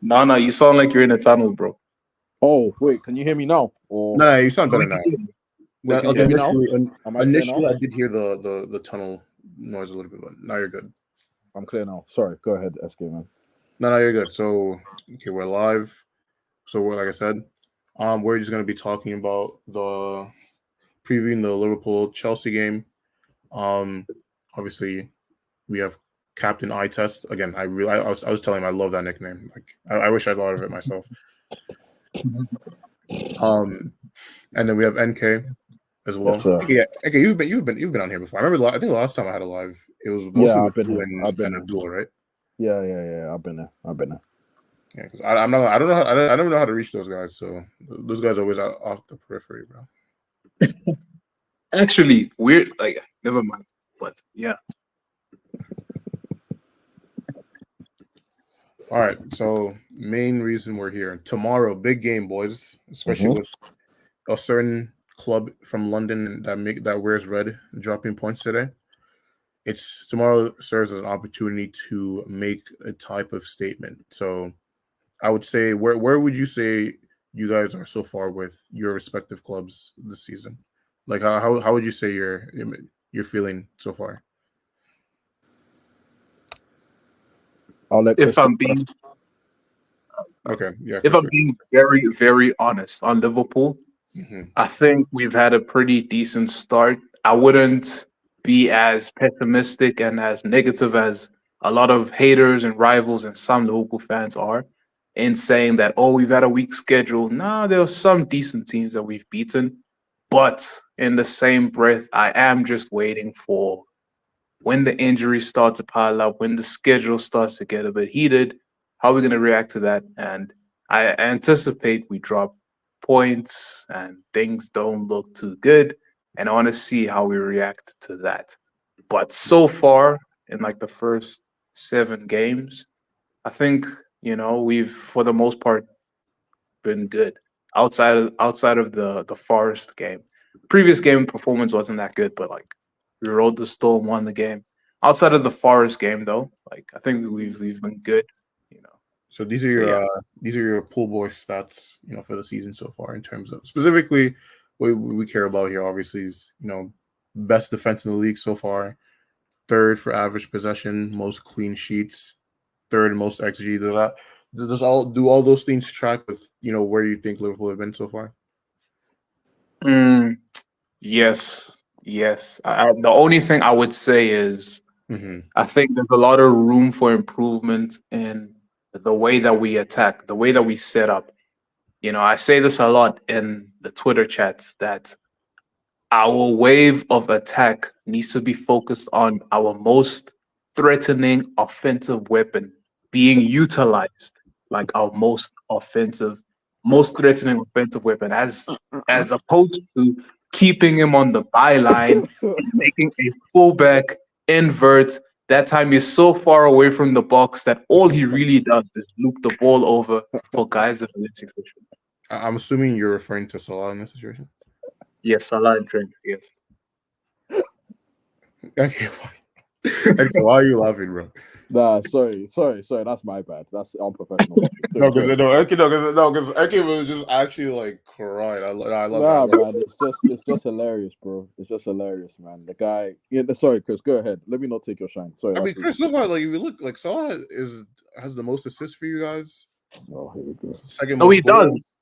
No, you sound like you're in a tunnel, bro. Oh, wait, can you hear me now? Or No, you sound No, better we now. can hear you. wait, No, can you okay, hear me now? Am I clear now? initially, I did hear the tunnel noise a little bit, but now you're good. I'm clear now. Sorry, go ahead, SK man. No, you're good. So, okay, we're live. So, like I said, we're just gonna be talking about the previewing the Liverpool Chelsea game. Um, obviously, we have Captain Eye Test again. I was telling him I love that nickname. Like, I wish I thought of it myself. Um, and then we have NK as Yes, well. sir. Yeah, okay, you've been on here before. I remember. I think the last time I had a live, it was mostly Yeah, with I've been you here. I've been and here. Abdul, right? Yeah. I've been there. Yeah, because I'm not. I don't know. I don't know how to reach those guys. So those guys are always out off the periphery, bro. Actually, weird. Like, never mind. But yeah, All right. So main reason we're here tomorrow, big game, boys. Especially Mm-hmm. with a certain club from London that wears red dropping points today. It's tomorrow serves as an opportunity to make a type of statement. So I would say where would you say you guys are so far with your respective clubs this season? Like how would you say you're feeling so far? I'll let if Chris go I'm being first. Okay, yeah, if Chris. I'm being very, very honest on Liverpool, Mm-hmm. I think we've had a pretty decent start. I wouldn't be as pessimistic and as negative as a lot of haters and rivals and some Liverpool fans are in saying that, oh, we've had a weak schedule. Nah, there are some decent teams that we've beaten. But in the same breath, I am just waiting for when the injuries start to pile up, when the schedule starts to get a bit heated, how are we going to react to that? And I anticipate we drop points and things don't look too good. And I want to see how we react to that. But so far, in like the first 7 games, I think, we've for the most part been good. Outside of the Forest game. Previous game performance wasn't that good, but like we rode the storm, won the game. Outside of the Forest game though, like I think we've been good, you know. So So yeah. these are your pool boy stats, for the season so far in terms of specifically what we care about here. Obviously, is best defense in the league so far, third for average possession, most clean sheets, third most XG. Do all those things track with where you think Liverpool have been so far? Mm, yes, yes. The only thing I would say is Mm-hmm. I think there's a lot of room for improvement in the way that we attack, the way that we set up. I say this a lot in the Twitter chats that our wave of attack needs to be focused on our most threatening offensive weapon being utilized like our most threatening offensive weapon, as opposed to keeping him on the byline and making a fullback invert. That time he's so far away from the box that all he really does is loop the ball over for guys that are less efficient. I'm assuming you're referring to Salah in this situation. Yes, Salah and Trent. Yes. Okay, why are you laughing, bro? Nah, sorry. That's my bad. That's unprofessional. No, Sorry. because Eke was just actually like crying. I love it. I Nah, love man, it's just hilarious, bro. It's just hilarious, man. The guy. Yeah, sorry, Chris. Go ahead. Let me not take your shine. Sorry, I that's mean, really. Chris, so far, like if you look, like Salah has the most assists for you guys, Oh, here we go. second No, most he goals. does.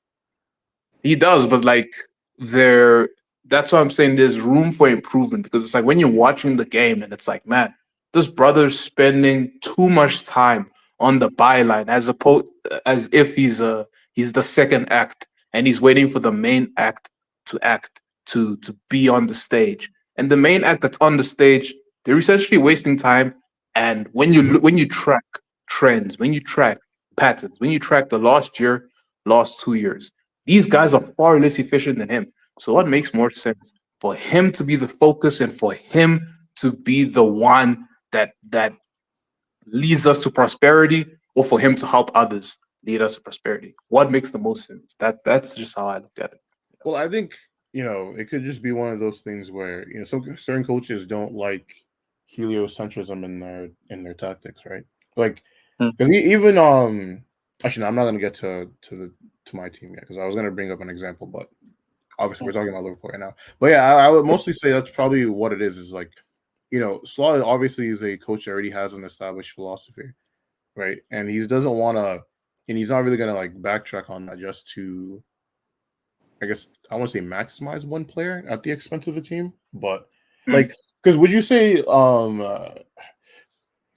He does, but like there that's why I'm saying there's room for improvement because it's like when you're watching the game and it's like, man, this brother's spending too much time on the byline as if he's the second act and he's waiting for the main act to be on the stage. And the main act that's on the stage, they're essentially wasting time. And when you track trends, when you track patterns, when you track the last year, last 2 years, these guys are far less efficient than him. So what makes more sense for him to be the focus and for him to be the one that leads us to prosperity, or for him to help others lead us to prosperity? What makes the most sense? That's just how I look at it. Well, I think it could just be one of those things where some certain coaches don't like heliocentrism in their tactics, right? Like Hmm. because even Actually, no, I'm not going to get to my team yet because I was going to bring up an example, but obviously we're talking about Liverpool right now. But yeah, I would mostly say that's probably what it is. Is like, Slaw obviously is a coach that already has an established philosophy, right? And he doesn't want to, and he's not really going to like backtrack on that just to, I guess I want to say maximize one player at the expense of the team. But Mm, like, because would you say, because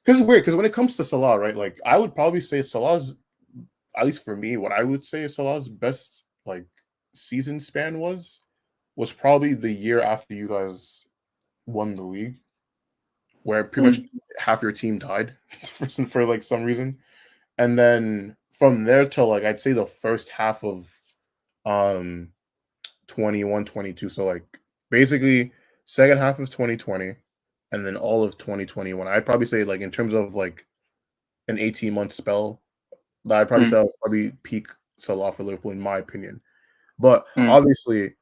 it's weird because when it comes to Salah, right? Like I would probably say Salah's, at least for me, what I would say Salah's best like season span was probably the year after you guys won the league, where pretty much mm, half your team died for like some reason, and then from there till like I'd say the first half of um 21, 22. So like basically second half of 2020 and then all of 2021. I'd probably say like in terms of like an 18-month spell, that I'd probably say mm, that was probably peak Salah for Liverpool in my opinion. But mm, obviously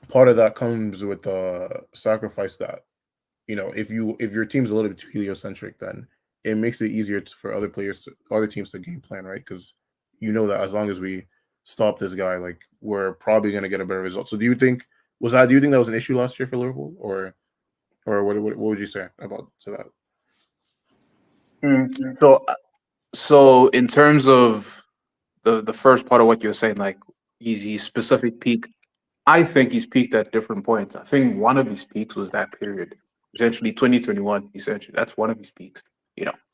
part of that comes with the sacrifice that if your team's a little bit too heliocentric, then it makes it easier for other teams to game plan, right? Because you know that as long as we stop this guy, like we're probably going to get a better result. So do you think that was an issue last year for Liverpool, or what would you say about to that? mm. So in terms of the first part of what you're saying, like he's specific peak, I think he's peaked at different points. I think one of his peaks was that period, essentially 2021. Essentially, that's one of his peaks.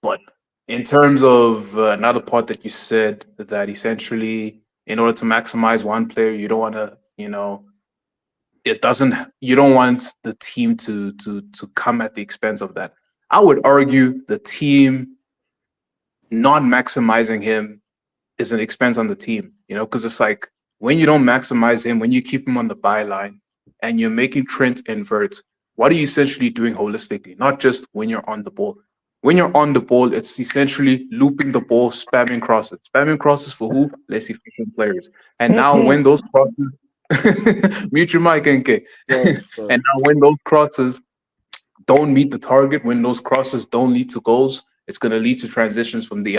But in terms of another part that you said that essentially, in order to maximize one player, you don't want to, it doesn't. You don't want the team to come at the expense of that. I would argue the team not maximizing him is an expense on the team, because it's like when you don't maximize him, when you keep him on the byline and you're making Trent invert, what are you essentially doing holistically? Not just when you're on the ball. When you're on the ball, it's essentially looping the ball, spamming crosses. Spamming crosses for who? Less efficient players. And now when those crosses mute your mic, NK. Sorry, And sorry. now when those crosses don't meet the target, when those crosses don't lead to goals, it's going to lead to transitions from the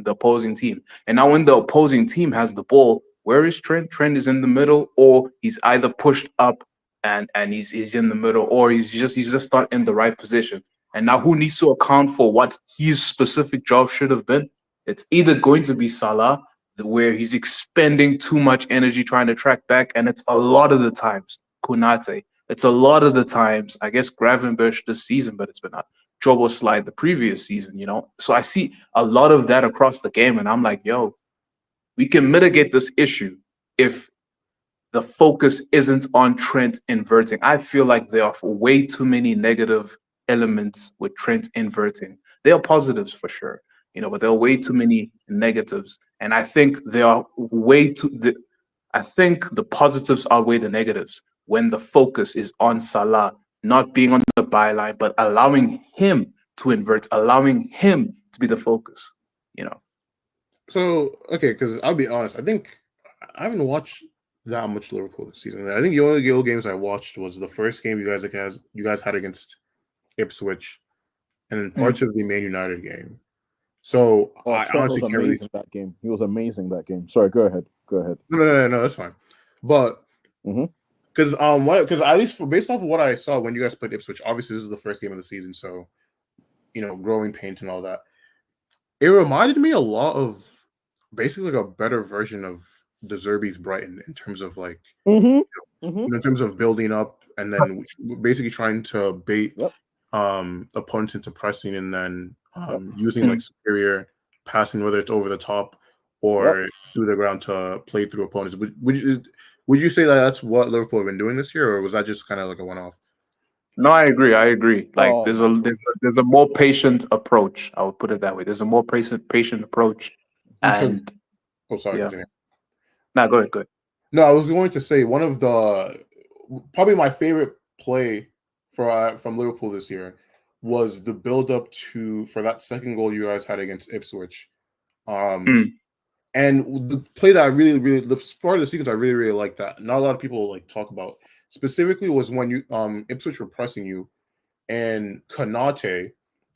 opposing team. And now when the opposing team has the ball, where is Trent? Trent is in the middle, or he's either pushed up and he's in the middle, or he's just not in the right position. And now who needs to account for what his specific job should have been? It's either going to be Salah, where he's expending too much energy trying to track back, and it's a lot of the times Kunate. It's a lot of the times, I guess, Gravenberch this season, but it's been a Jobo slide the previous season. So I see a lot of that across the game, and I'm like, yo, we can mitigate this issue if the focus isn't on Trent inverting. I feel like there are way too many negative elements with Trent inverting. There are positives for sure, but there are way too many negatives. And I think there are way too. I think the positives outweigh the negatives when the focus is on Salah not being on the byline, but allowing him to invert, allowing him to be the focus. You know. So okay, because I'll be honest, I think I haven't watched that much Liverpool this season. I think the only real games I watched was the first game you guys had against Ipswich, and then Mm. parts of the Man United game. So Oh, I Trent was honestly can't really. amazing that game. He was amazing that game. Sorry, go ahead. Go ahead. No, that's fine. But Mm-hmm. because at least based off of what I saw when you guys played Ipswich, obviously this is the first game of the season, so growing pains and all that. It reminded me a lot of basically like a better version of De Zerbi's Brighton in terms of like Mm-hmm. Mm-hmm. in terms of building up and then basically trying to bait Yep. opponents into pressing and then Yep. using like Mm. superior passing, whether it's over the top Yep. or through the ground to play through opponents. Would you say that that's what Liverpool have been doing this year, or was that just kind of like a one-off? No, I agree. I agree. Like Oh there's my a god. there's a more patient approach. I would put it that way. There's a more patient approach, Because and oh, sorry, yeah. continue. Now go ahead. Go ahead. No, I was going to say one of the probably my favorite play from Liverpool this year was the build up to for that second goal you guys had against Ipswich. Um, Mm. and the play that I really the part of the sequence I really like that not a lot of people like talk about specifically was when you Ipswich were pressing you and Konate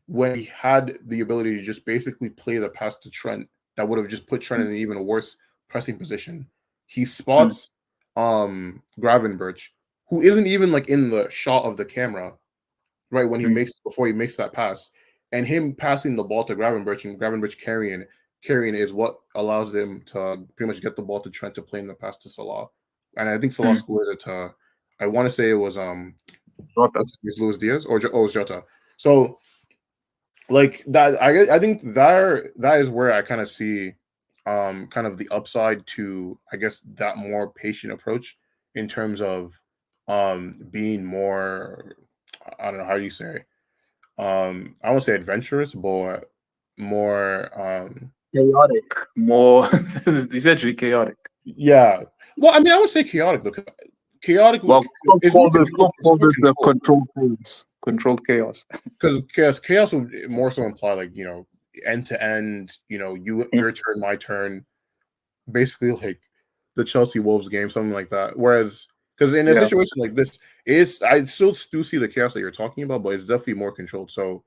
when he had the ability to just basically play the pass to Trent that would have just put Trent in an even worse pressing position. He Mm, spots Gravenberch, who isn't even like in the shot of the camera, right when mm, before he makes that pass, and him passing the ball to Gravenberch and Gravenberch carrying is what allows them to pretty much get the ball to Trent to play in the pass to Salah, and I think Salah mm. scores it to, I want to say it was Jota. what's his name, Luis Diaz or it was Jota. So like that, I think that is where I kind of see kind of the upside to, I guess, that more patient approach in terms of being more, I don't know, how do you say, I won't say adventurous, but more Chaotic. More essentially chaotic. yeah. Well, I mean, I would say chaotic because chaotic Well, some is more call this control. some It's call more this the control controlled chaos. Controlled chaos. because chaos would more so imply like, end to end. Your turn, my turn, basically like the Chelsea Wolves game, something like that. Whereas, because in a Yeah. situation like this, is I still do see the chaos that you're talking about, but it's definitely more controlled. So,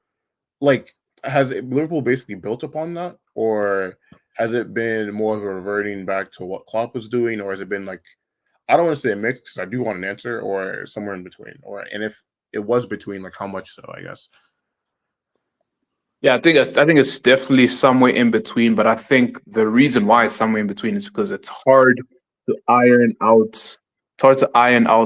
like, has Liverpool basically built upon that, or has it been more of a reverting back to what Klopp was doing, or has it been like, I don't want to say a mix, 'cause I do want an answer, or somewhere in between, and if it was between, like how much so, I guess. Yeah, I think it's definitely somewhere in between, but I think the reason why it's somewhere in between is because it's hard to iron out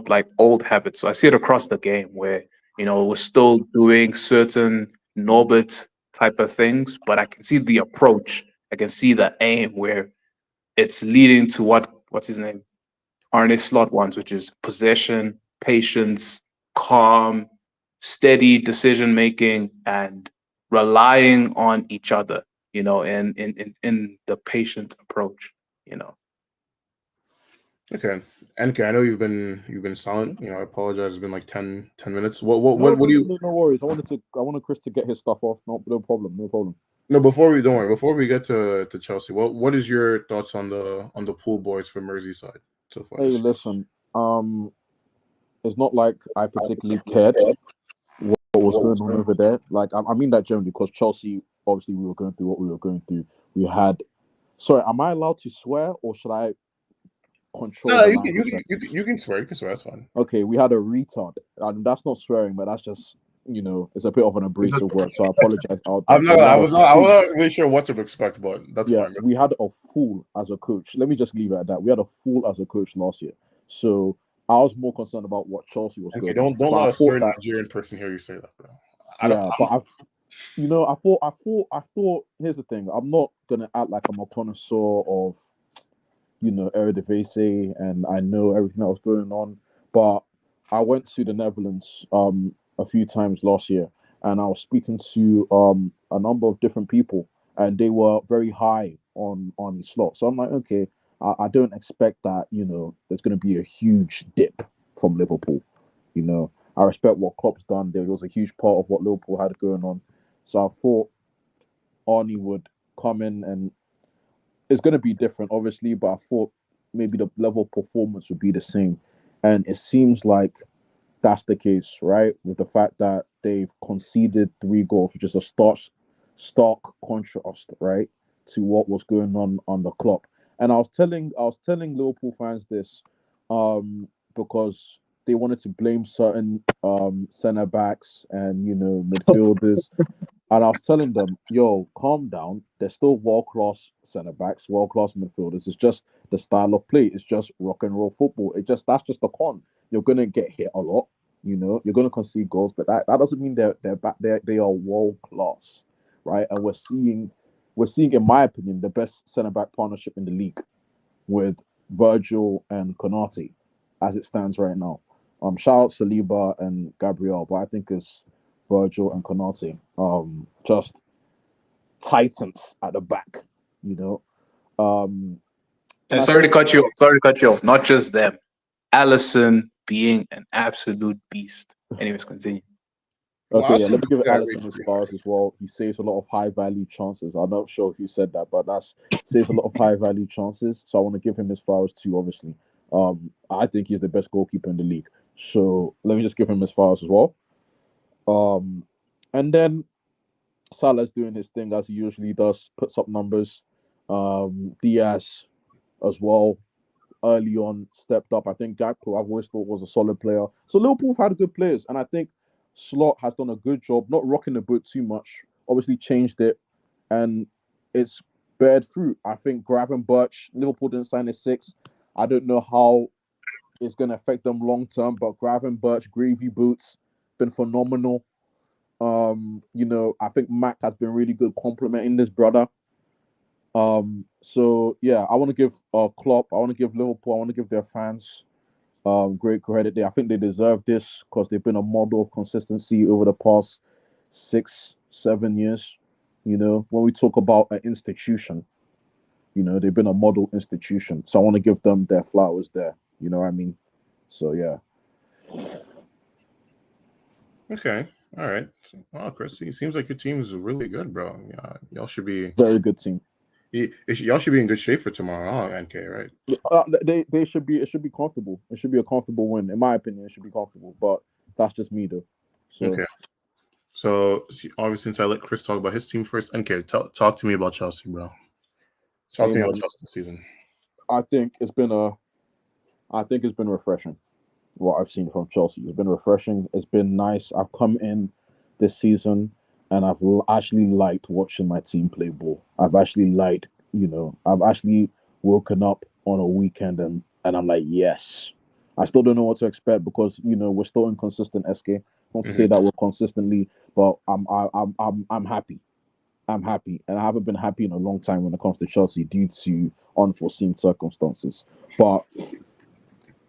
like old habits. So I see it across the game where, we're still doing certain Norbert type of things, but I can see the approach. I can see the aim where it's leading to what's his name? Arne Slot ones, which is possession, patience, calm, steady decision making, and relying on each other. In the patient approach. You know. Okay, NK, I know you've been silent. I apologize. It's been like 10 minutes. What do you? No worries. I wanted Chris to get his stuff off. No problem. No problem. No, don't worry. Before we get to Chelsea, what is your thoughts on the pool boys for Merseyside so far Hey, this year? listen. It's not like I particularly cared what was going on over there. Like, I mean that generally because Chelsea, obviously, we were going through what we were going through. We had. Sorry, am I allowed to swear or should I control No, the you can you language? can you can, you can swear. You can swear. That's fine. Okay, we had a retard, and that's not swearing, but that's just it's a bit of an It's just, abrasive word. So I apologize out there. I'm So not. we I had a was not. I fool. was not really sure what to expect, but that's Yeah, fine. we had a fool as a coach. Let me just leave it at that. We had a fool as a coach last year. So I was more concerned about what Chelsea was Okay, going on. don't But I let a thought certain that, Nigerian person hear you say that, bro. I don't. yeah, but I thought. Here's the thing. I'm not gonna act like I'm a connoisseur of Eredivisie, and I know everything that was going on. But I went to the Netherlands a few times last year, and I was speaking to a number of different people, and they were very high on the slot. So I'm like, okay, I don't expect that there's going to be a huge dip from Liverpool. I respect what Klopp's done. There was a huge part of what Liverpool had going on, so I thought Arnie would come in and it's going to be different, obviously, but I thought maybe the level of performance would be the same. And it seems like that's the case, right? With the fact that they've conceded 3 goals, which is a stark contrast, right, to what was going on the clock. And I was telling Liverpool fans this, because they wanted to blame certain centre backs and midfielders, and I was telling them, yo, calm down. They're still world class centre backs, world class midfielders. It's just the style of play. It's just rock and roll football. That's just a con. You're gonna get hit a lot. You're gonna concede goals, but that doesn't mean they're back there. They are world class, right? And we're seeing, in my opinion, the best centre back partnership in the league with Virgil and Konate as it stands right now. Shout out Saliba and Gabriel, but I think it's Virgil and Konate. Just titans at the back, you know. And And I sorry to think, cut you off. Sorry to cut you off. Not just them. Allison being an absolute beast. Anyways, continue. Well, okay, I yeah, let me give it yeah, Allison his flowers as well. He saves a lot of high value chances. I'm not sure if you said that, but that's saves a lot of high value chances. So I want to give him his flowers too, obviously. I think he's the best goalkeeper in the league. So let me just give him his flowers as well. And then Salah's doing his thing as he usually does, puts up numbers. Diaz as well early on stepped up. I think Gakpo I've always thought was a solid player. So Liverpool have had good players, and I think Slot has done a good job, not rocking the boat too much. Obviously changed it, and it's bared fruit. I think Gravenberch, Liverpool didn't sign a six. I don't know how it's going to affect them long term, but Gravenberch, Gravy Boots, been phenomenal. I think Mac has been really good complimenting this brother. So yeah, I want to give Klopp, I want to give Liverpool, I want to give their fans great credit. I think they deserve this because they've been a model of consistency over the past 6, 7 years. When we talk about an institution, they've been a model institution. So I want to give them their flowers there. You know what I mean? So yeah, Okay. All right. Wow, Chris, it seems like your team is really good, bro. Yeah, very good team. y'all should be in good shape for tomorrow, NK, right? They should be. It should be comfortable. It should be a comfortable win, in my opinion. It should be comfortable, but that's just me, though. So Okay. So obviously, since I let Chris talk about his team first, NK, talk to me about Chelsea, bro. Talk hey to me about man, Chelsea this season. I think it's been a. I think it's been refreshing. What I've seen from Chelsea, it's been refreshing. It's been nice. I've come in this season, and actually liked watching my team play ball. I've actually liked, I've actually woken up on a weekend and I'm like, yes. I still don't know what to expect because we're still inconsistent. SK, not to say Mhm. that we're consistently, but I'm happy. I'm happy, and I haven't been happy in a long time when it comes to Chelsea due to unforeseen circumstances. But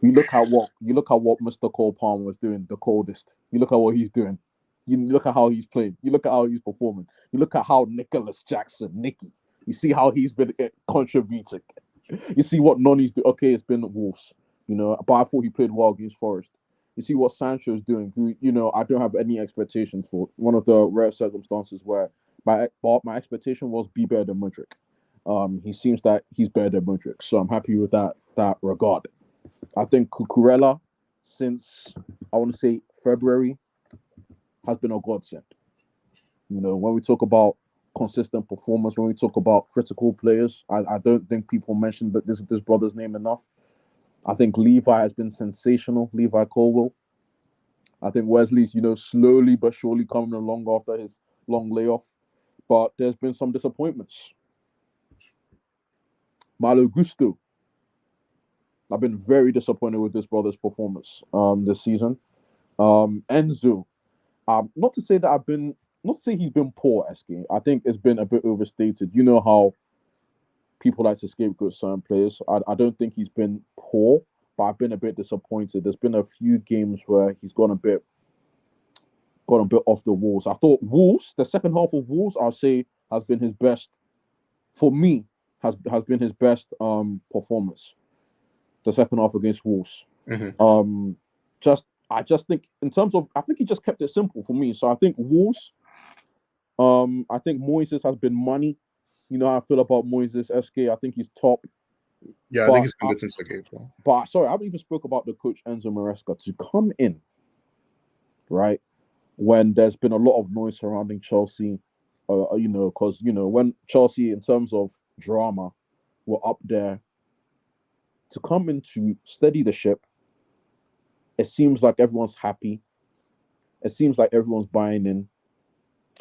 you look at what Mr. Cole Palmer was doing, the coldest. You look at what he's doing. You look at how he's playing. You look at how he's performing. You look at how Nicholas Jackson, Nicky, you see how he's been contributing. You see what Noni's do. Okay, it's been Wolves, but I thought he played well against Forest. You see what Sancho's doing, who I don't have any expectations for. One of the rare circumstances where my expectation was be better than Mudryk. He seems that he's better than Mudryk, so I'm happy with that regard. I think Cucurella, since I want to say February, has been a godsend. When we talk about consistent performance, when we talk about critical players, I don't think people mention that this brother's name enough. I think Levi has been sensational. Levi Colwell. I think Wesley's, slowly but surely coming along after his long layoff. But there's been some disappointments. Malo Gusto. I've been very disappointed with this brother's performance this season. Enzo. Not to say that not to say he's been poor, SK. I think it's been a bit overstated. You know how people like to scapegoat certain players. I don't think he's been poor, but I've been a bit disappointed. There's been a few games where he's gone a bit off the walls. I thought Wolves, the second half of Wolves, I'll say has been his best for me. Has been his best performance. The second half against Wolves. Mhm. Um, I just think in terms of I think he just kept it simple for me. So I think Wolves. I think Moises has been money. You know how I feel about Moises SK. I think he's top. Yeah, I think But it's been good since like April. sorry, I haven't even spoke about the coach Enzo Maresca to come in, right? When there's been a lot of noise surrounding Chelsea, because when Chelsea in terms of drama were up there, to come in to steady the ship, it seems like everyone's happy. It seems like everyone's buying in.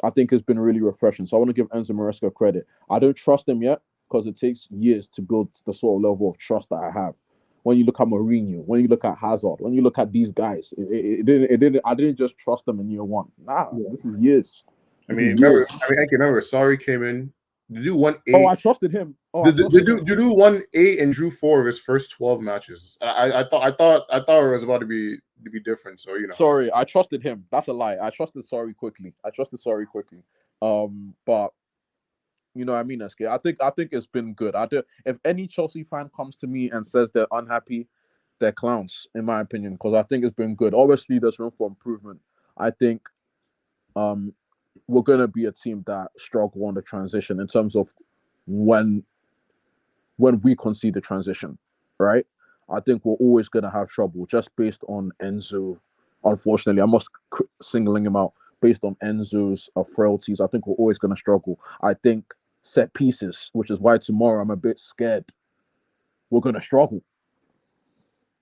I think it's been really refreshing. So I want to give Enzo Maresca credit. I don't trust him yet because it takes years to build the sort of level of trust that I have. When you look at Mourinho, when you look at Hazard, when you look at these guys, it didn't. I didn't just trust them in year one. Nah, Yeah. this is years. I This mean, is years. I can remember. Sorry came in. The dude won Oh, eight. I trusted him. Oh, I The trusted dude, him. the dude won 8 and drew 4 of his first 12 matches. I thought it was about to be different. So Sorry, I trusted him. That's a lie. I trusted Sorry quickly. But you know what I mean, SK. I think it's been good. I do. If any Chelsea fan comes to me and says they're unhappy, they're clowns, in my opinion, because I think it's been good. Obviously, there's room for improvement. I think um we're gonna be a team that struggle on the transition in terms of when we concede the transition, right? I think we're always gonna have trouble just based on Enzo. Unfortunately, I must singling him out based on Enzo's frailties. I think we're always gonna struggle. I think set pieces, which is why tomorrow I'm a bit scared. We're gonna struggle.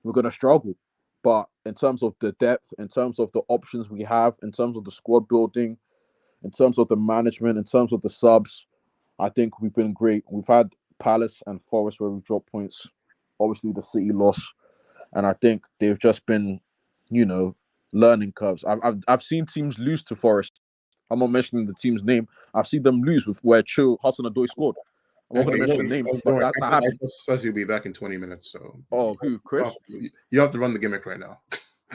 We're gonna struggle. But in terms of the depth, in terms of the options we have, in terms of the squad building, in terms of the management, in terms of the subs, I think we've been great. We've had Palace and Forest where we've dropped points. Obviously, the City loss, and I think they've just been, you know, learning curves. I've seen teams lose to Forest. I'm not mentioning the team's name. I've seen them lose with where Cho Hudson Odoi scored. I'm not going Okay, to you mention know, the names, don't but worry. that I happened. just says you'll be back in 20 minutes, so Oh, who? Chris? you don't have to run the gimmick right now.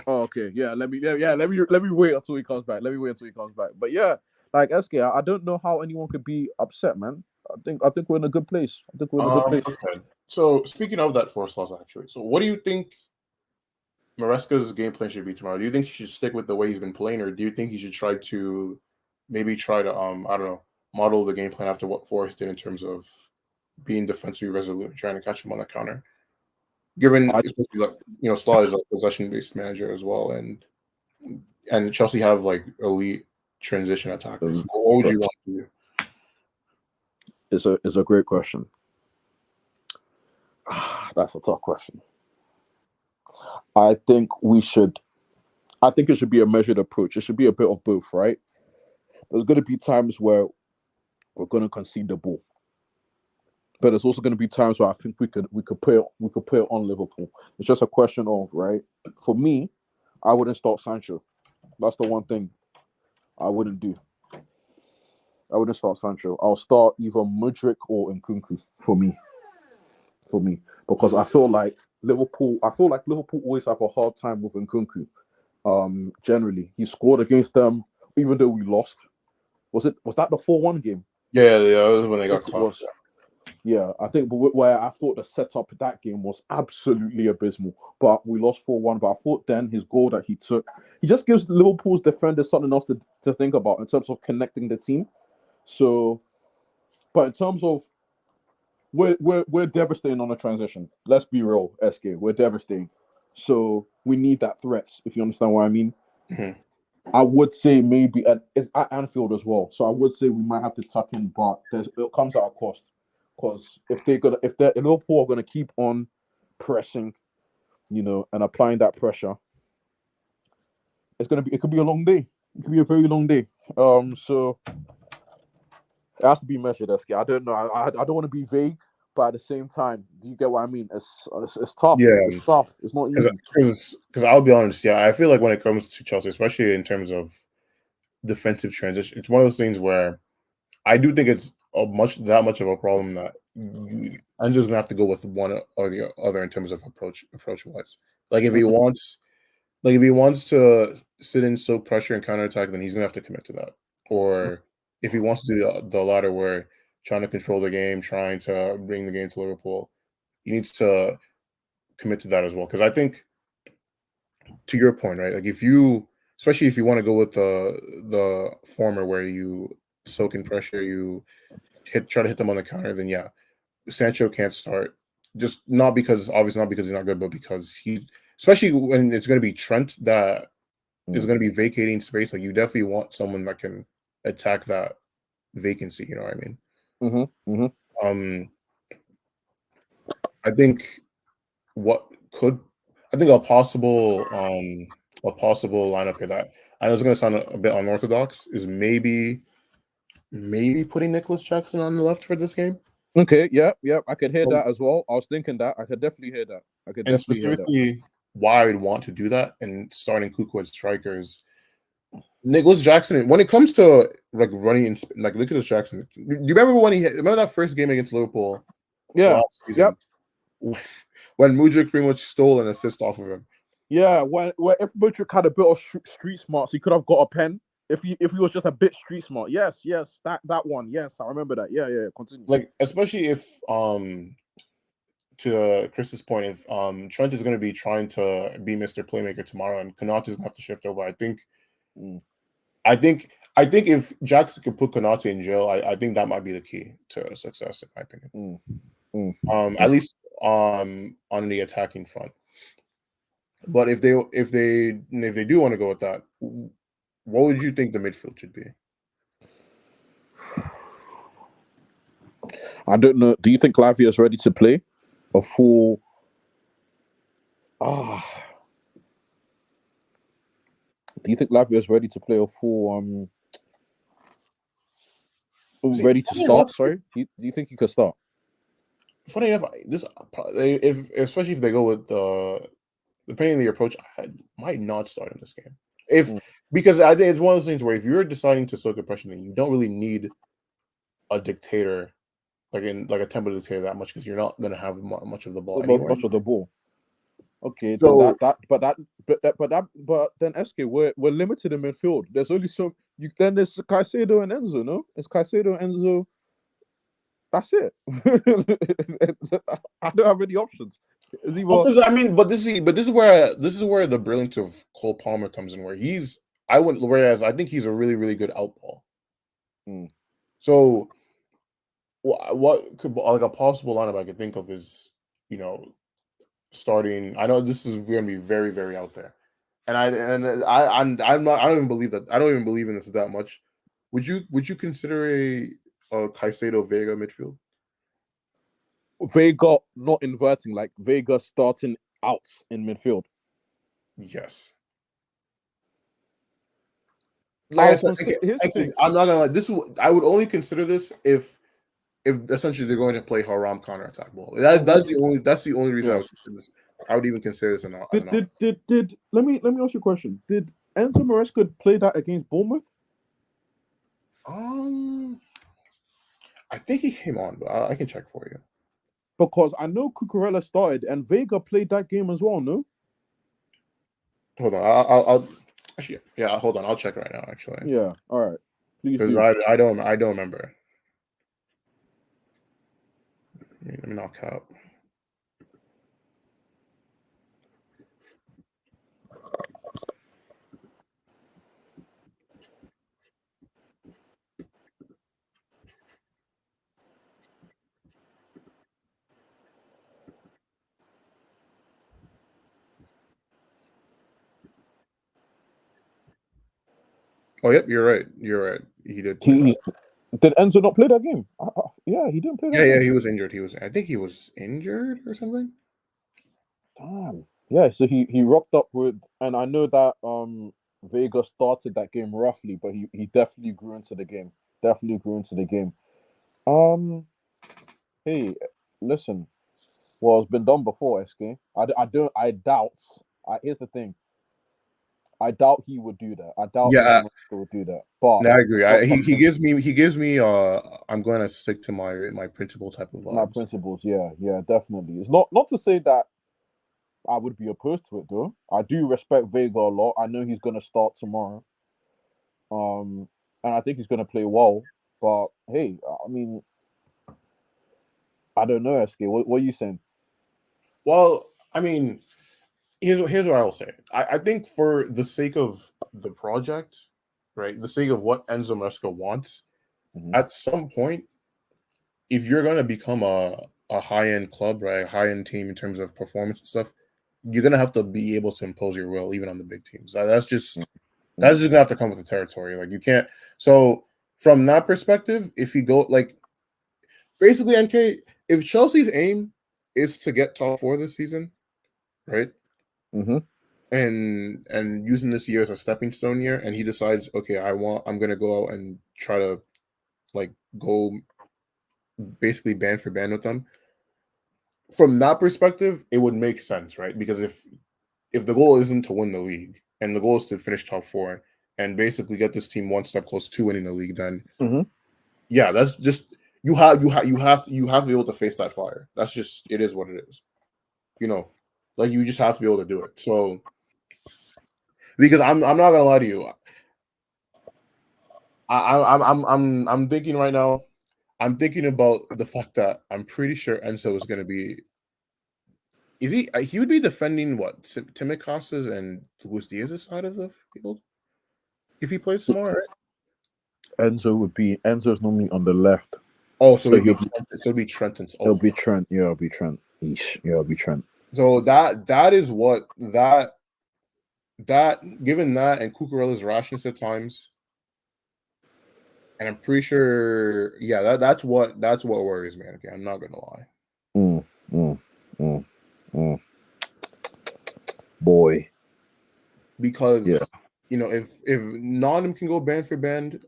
Oh, okay. Yeah, let me wait until he comes back. Let me wait until he comes back. But yeah, like SK, I don't know how anyone could be upset, man. I think we're in a good place. I think we're in a good place. Okay. So speaking of that force loss, actually, so what do you think Maresca's game plan should be tomorrow? Do you think he should stick with the way he's been playing, or do you think he should try to I don't know, model the game plan after what Forest did in terms of being defensively resolute, trying to catch him on the counter? Given I especially like Slaw is a possession based manager as well, and Chelsea have like elite transition attackers. What would you want to do? It's a great question. That's a tough question. I think we should. I think it should be a measured approach. It should be a bit of both, right? There's going to be times where we're going to concede the ball, but there's also going to be times where I think we could put it on Liverpool. It's just a question of, right. For me, I wouldn't start Sancho. That's the one thing I wouldn't do. I wouldn't start Sancho. I'll start either Mudryk or Nkunku for me. For me, because I feel like Liverpool. I feel like Liverpool always have a hard time with Nkunku. Generally, he scored against them, even though we lost. Was that the 4-1 game? Yeah, that was when they got If it caught. was, yeah, I think. But where I thought the setup of that game was absolutely abysmal, but we lost 4-1. But I thought then his goal that he took, he just gives Liverpool's defenders something else to think about in terms of connecting the team. So, but in terms of we're devastating on the transition. Let's be real, SK. We're devastating. So we need that threat, if you understand what I mean. Mhm. I would say maybe it's at Anfield as well. So I would say we might have to tuck in, but it comes at a cost. Because if Liverpool are gonna keep on pressing, and applying that pressure, it could be a long day. It could be a very long day. So it has to be measured, SK. I don't know. I don't want to be vague, but at the same time, do you get what I mean? It's tough. Yeah, It's tough. It's not easy. because I'll be honest, yeah, I feel like when it comes to Chelsea, especially in terms of defensive transition, it's one of those things where I do think it's that much of a problem that I'm just gonna have to go with one or the other in terms of approach wise. Like if he wants to sit in soak pressure and counterattack, then he's gonna have to commit to that. Or if he wants to do the latter, where trying to control the game, trying to bring the game to Liverpool, he needs to commit to that as well. Because I think, to your point, right? Like especially if you want to go with the former, where you soak in pressure, you try to hit them on the counter, then yeah, Sancho can't start. Just not because obviously not because he's not good, but because especially when it's going to be Trent that is going to be vacating space. Like you definitely want someone that can attack that vacancy. You know what I mean? Mm-hmm. Mm-hmm. I think what could I think a possible lineup here that I know is going to sound a bit unorthodox is maybe putting Nicholas Jackson on the left for this game. Okay. Yeah. I could hear that as well. I was thinking that. I could definitely hear that. And specifically, why I'd want to do that and starting Kuku as strikers. Nicholas Jackson, when it comes to like running in, like Nicholas Jackson, do you remember remember that first game against Liverpool last season? Yep. When Mudryk pretty much stole an assist off of him. Yeah, where if Mudryk had a bit of street smarts, he could have got a pen. If he was just a bit street smart. Yes, that one. Yes, I remember that. Yeah. Continue. Like especially if to Chris's point, if Trent is going to be trying to be Mr. Playmaker tomorrow, and Konate is going to have to shift over, I think if Jackson could put Konate in jail, I think that might be the key to success, in my opinion. At least on the attacking front. But if they do want to go with that, what would you think the midfield should be? I don't know. Do you think Lavia is ready to play a full? Ah, do you think Lavia is ready to play a full? See, Ready to funny start? enough, Sorry, do you think he could start? funny enough, this if especially if they go with the depending on the approach, I might not start in this game. If Mm. because I think it's one of those things where if you're deciding to soak oppression, then you don't really need a dictator like a tempo dictator that much because you're not going to have much of the ball anyway. Much of the ball. Okay, then So but then SK, we're limited in midfield. There's only so you. Then there's Caicedo and Enzo. No, it's Caicedo and Enzo. That's it. I don't have any options. It's either because I mean, but this is where the brilliance of Cole Palmer comes in, where whereas I think he's a really really good outball. Mm. So what could like a possible lineup I could think of is starting. I know this is going to be very very out there, and I'm not. I don't even believe that. I don't even believe in this that much. Would you consider a Caicedo Vega midfield? Vega not inverting, like Vega starting out in midfield. Yes. Like I I'll said, consider. Here's the thing. I'm not gonna lie. I would only consider this if essentially they're going to play Haram counterattack ball. That's the only reason I Yes. would consider this. I would even consider this an Did let me ask you a question. Did Enzo Maresca play that against Bournemouth? I think he came on, but I can check for you. Because I know Cucurella started and Vega played that game as well. No. Hold on, I'll actually yeah. Hold on, I'll check right now. Actually, Yeah. All right. Please because do. I don't remember. Let me knock out. Oh, yep, you're right. You're right. He did play that. Did Enzo not play that game? Yeah, he didn't play that Yeah, game. he was injured. I think he was injured or something. Damn. Yeah, so he rocked up with, and I know that Vega started that game roughly, but he definitely grew into the game. Definitely grew into the game. Um, hey, listen. Well, it's been done before, SK. I don't. I doubt. Here's the thing. I doubt he would do that. I doubt Yeah, Enzo Maresca would do that. But no, I agree. it's not He gives me. I'm going to stick to my principal type of my vibes. principles. Yeah, yeah, definitely. It's not to say that I would be opposed to it though. I do respect Vega a lot. I know he's gonna start tomorrow. Um, and I think he's gonna play well. But hey, I mean, I don't know, SK. What are you saying? Well, I mean, here's what I will say. I think for the sake of the project, right, the sake of what Enzo Maresca wants, Mm-hmm. at some point, if you're going to become a high end club, right, a high end team in terms of performance and stuff, you're going to have to be able to impose your will even on the big teams. That's just gonna have to come with the territory. Like you can't. So from that perspective, if you go like basically NK, if Chelsea's aim is to get top four this season, right? Mm-hmm. And using this year as a stepping stone year, and he decides, okay, I'm gonna go out and try to like go basically band for band with them. From that perspective, it would make sense, right? Because if the goal isn't to win the league and the goal is to finish top four and basically get this team one step close to winning the league, then Mm-hmm. yeah, that's just you have to be able to face that fire. That's just it is what it is. Like you just have to be able to do it. So because I'm not gonna lie to you, I'm thinking right now. I'm thinking about the fact that I'm pretty sure Enzo is gonna be. Is he? He would be defending what Timikas's and Luis Diaz's side of the field if he plays tomorrow, right? Enzo's normally on the left, Oh, so so he'd be so it'd be Trenton's. it'll Oh, be Trent. Yeah, it'll be Trent. Eesh. Yeah, it'll be Trent. so that is what that given that and Cucurella's rashness at times, And I'm pretty sure, yeah, that's what worries me. Okay, I'm not gonna lie. Mm, mm, mm, mm. Boy, yeah. Because if Nottingham can go band for band,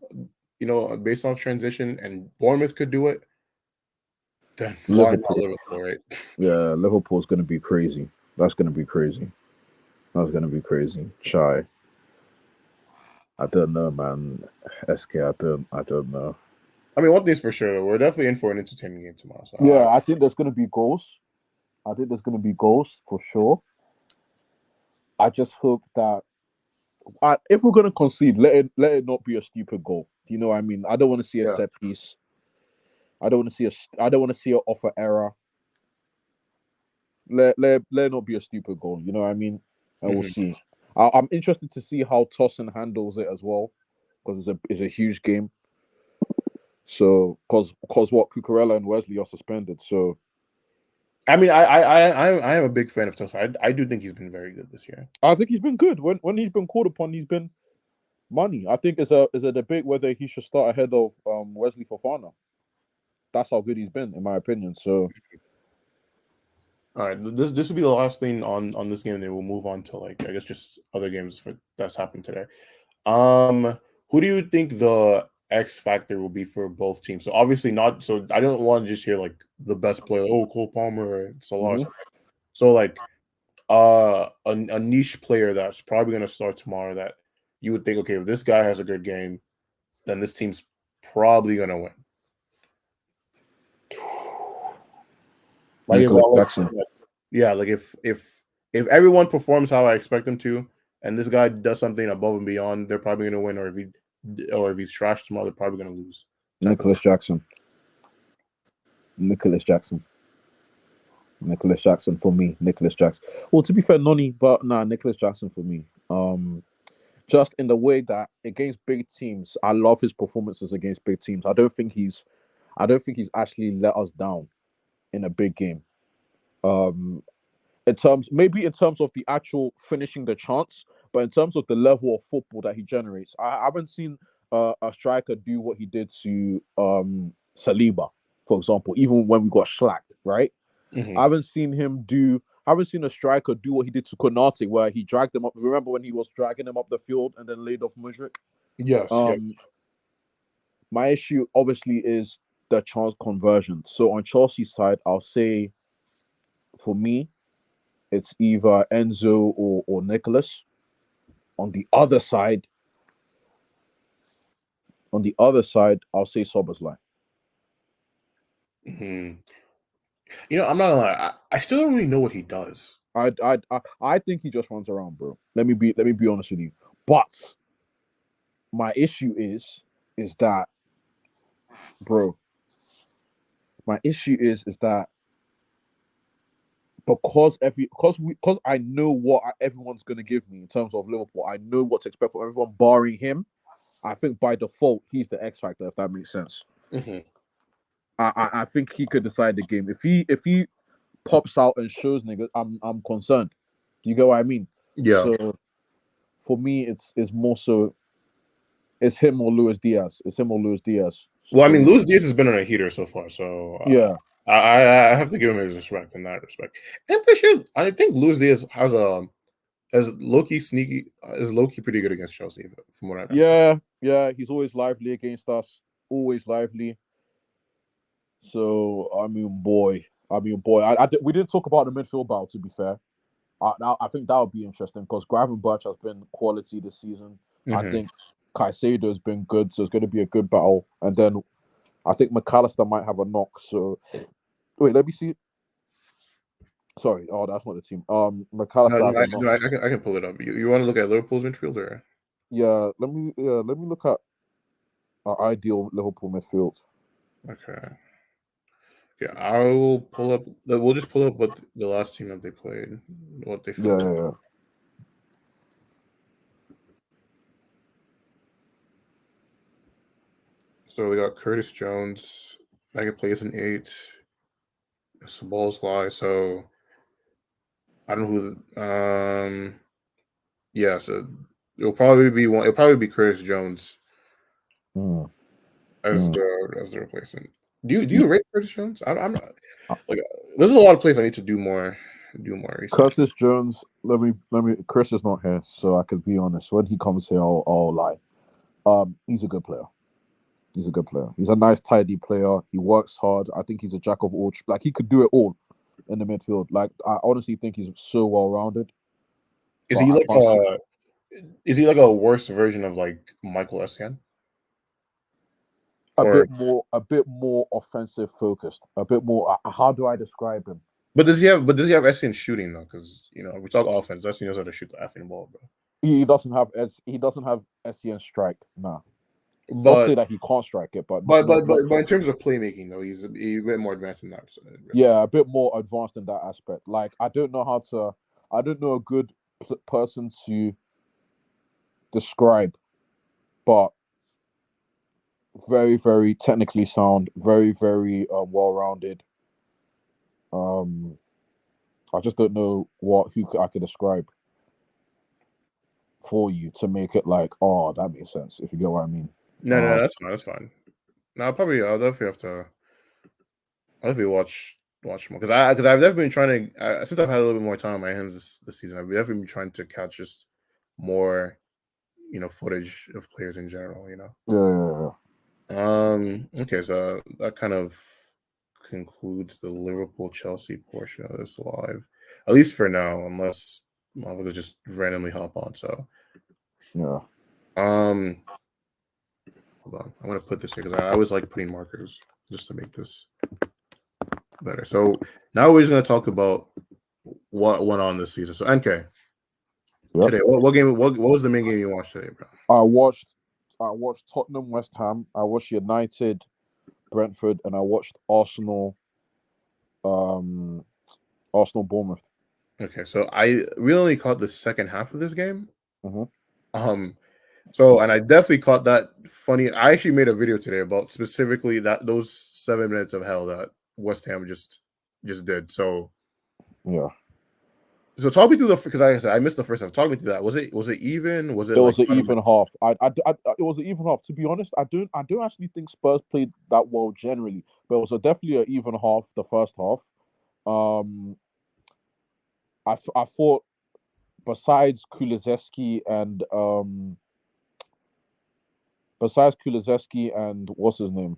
based off transition, and Bournemouth could do it, then why not Liverpool, Liverpool, right? yeah, Liverpool's gonna be crazy. That's gonna be crazy. That's gonna be crazy. Shy. I don't know, man. SK, I don't know. I mean, one thing's for sure, we're definitely in for an entertaining game tomorrow. So Yeah, I think there's gonna be goals. I think there's gonna be goals for sure. I just hope that if we're gonna concede, let it not be a stupid goal. Do you know what I mean? I don't want to see a yeah. set piece. I don't want to see an offer error. Let it not be a stupid goal. You know what I mean? And we'll Hmm. see. I'm interested to see how Tosin handles it as well, because it's a huge game. So because what Cucurella and Wesley are suspended. So I mean, I am a big fan of Tosa. I do think he's been very good this year. I think he's been good when he's been called upon. He's been money. I think it's a debate whether he should start ahead of Wesley Fofana. That's how good he's been, in my opinion. So All right, this will be the last thing on this game, and then we'll move on to, like, I guess, just other games that's happening today. Who do you think the X factor will be for both teams? So obviously not. So I don't want to just hear like the best player. Oh, Cole Palmer or Salah. mhm. So like a niche player that's probably going to start tomorrow that you would think, okay, if this guy has a good game, then this team's probably going to win. Like if Nicholas Jackson. yeah, like if everyone performs how I expect them to, and this guy does something above and beyond, they're probably going to win. Or if he's trashed tomorrow, they're probably going to lose. Type of. Nicholas Jackson. Nicholas Jackson. Nicholas Jackson for me. Nicholas Jackson. Well, to be fair, Noni, but nah, Nicholas Jackson for me. Just in the way that against big teams, I love his performances against big teams. I don't think he's actually let us down in a big game. Um, in terms of the actual finishing the chance, but in terms of the level of football that he generates, I haven't seen a striker do what he did to Saliba, for example. Even when we got slacked, right? I Mhm. haven't seen him do. I haven't seen a striker do what he did to Konate, where he dragged him up. Remember when he was dragging him up the field and then laid off Mudrik? Yes, yes. Um, my issue obviously is the chance conversion. So on Chelsea's side, I'll say for me, it's either Enzo or Nicholas. On the other side, I'll say Soberslai. Mhm. I'm not gonna lie. I still don't really know what he does. I think he just runs around, bro. Let me be honest with you. But my issue is that, bro. My issue is that because I know what everyone's gonna give me in terms of Liverpool. I know what to expect from everyone, barring him. I think by default he's the X factor, if that makes sense. Mhm. I think he could decide the game. If he pops out and shows niggas, I'm concerned. You get what I mean? Yeah. So for me, it's more so it's him or Luis Diaz. It's him or Luis Diaz Well, I for mean, me. Luis Diaz has been on a heater so far, so Yeah, I have to give him his respect in that respect. And for sure, I think Luis Diaz has Loki sneaky is Loki pretty good against Chelsea from what I've heard. yeah. He's always lively against us. Always lively. So I mean, boy. We didn't talk about the midfield battle. To be fair, I think that would be interesting because Gravenberch has been quality this season. I Hmm. think Caicedo has been good, so it's going to be a good battle. And then I think McAllister might have a knock. So wait, let me see. Sorry, oh, that's not the team. No, McAllister has no, a knock. I can pull it up. You want to look at Liverpool's midfield or? Yeah, let me look at our ideal Liverpool midfield. Okay. Yeah, I will pull up. We'll just pull up what the last team that they played, what they Yeah, filled. yeah, yeah. So we got Curtis Jones. I can play as an 8. Sabal's so I don't know who. Yeah, so it'll probably be Curtis Jones. Hmm. as Mm. the replacement. Do you rate Curtis Jones? I'm not Uh, like there's a lot of plays I need to do more research. Curtis Jones. Let me. Chris is not here, so I could be honest. When he comes here, I'll lie. He's a good player. He's a good player. He's a nice, tidy player. He works hard. I think he's a jack of all. Like he could do it all in the midfield. Like I honestly think he's so well rounded. Is But he I like can't see a worse version of like Michael Essien? Or a bit more offensive focused. A bit more. How do I describe him? but does he have Essien shooting though? Because we talk offense. Essien knows how to shoot the effing ball, bro. He doesn't have SCN strike. Nah. Not to But say that he can't strike it, but but not but not but, but in terms of playmaking though, he's a bit more advanced in that respect. yeah, a bit more advanced in that aspect. Like I don't know a good person to describe, but very very technically sound, very very well rounded. Um, I just don't know I could describe for you to make it like, oh, that makes sense if you get what I mean. No, that's fine. That's fine. No, I'll definitely have to. I'll definitely watch more because I've definitely been trying to since I've had a little bit more time on my hands this season. I've definitely been trying to catch just more footage of players in general. Yeah. Okay, so that kind of concludes the Liverpool Chelsea portion of this live, at least for now, unless motherfuckers just randomly hop on. So, Yeah. um, hold on, I'm gonna put this here because I always like putting markers just to make this better. So now we're just gonna talk about what went on this season. So, NK, Yep. today, what game? What was the main game you watched today, bro? I watched Tottenham, West Ham. I watched United, Brentford, and I watched um, Arsenal, Bournemouth. Okay, so I really only caught the second half of this game. Hmm. Um, So, and I definitely caught that funny. I actually made a video today about specifically those 7 minutes of hell that West Ham just did. Yeah, So talk me through because like I said I missed the first half. Talk me through that. Was it even? Was it it like was an Tottenham? even half. It was an even half. To be honest, I don't actually think Spurs played that well generally, but it was definitely an even half. The first half. Um, I thought besides Kulizeski and what's his name?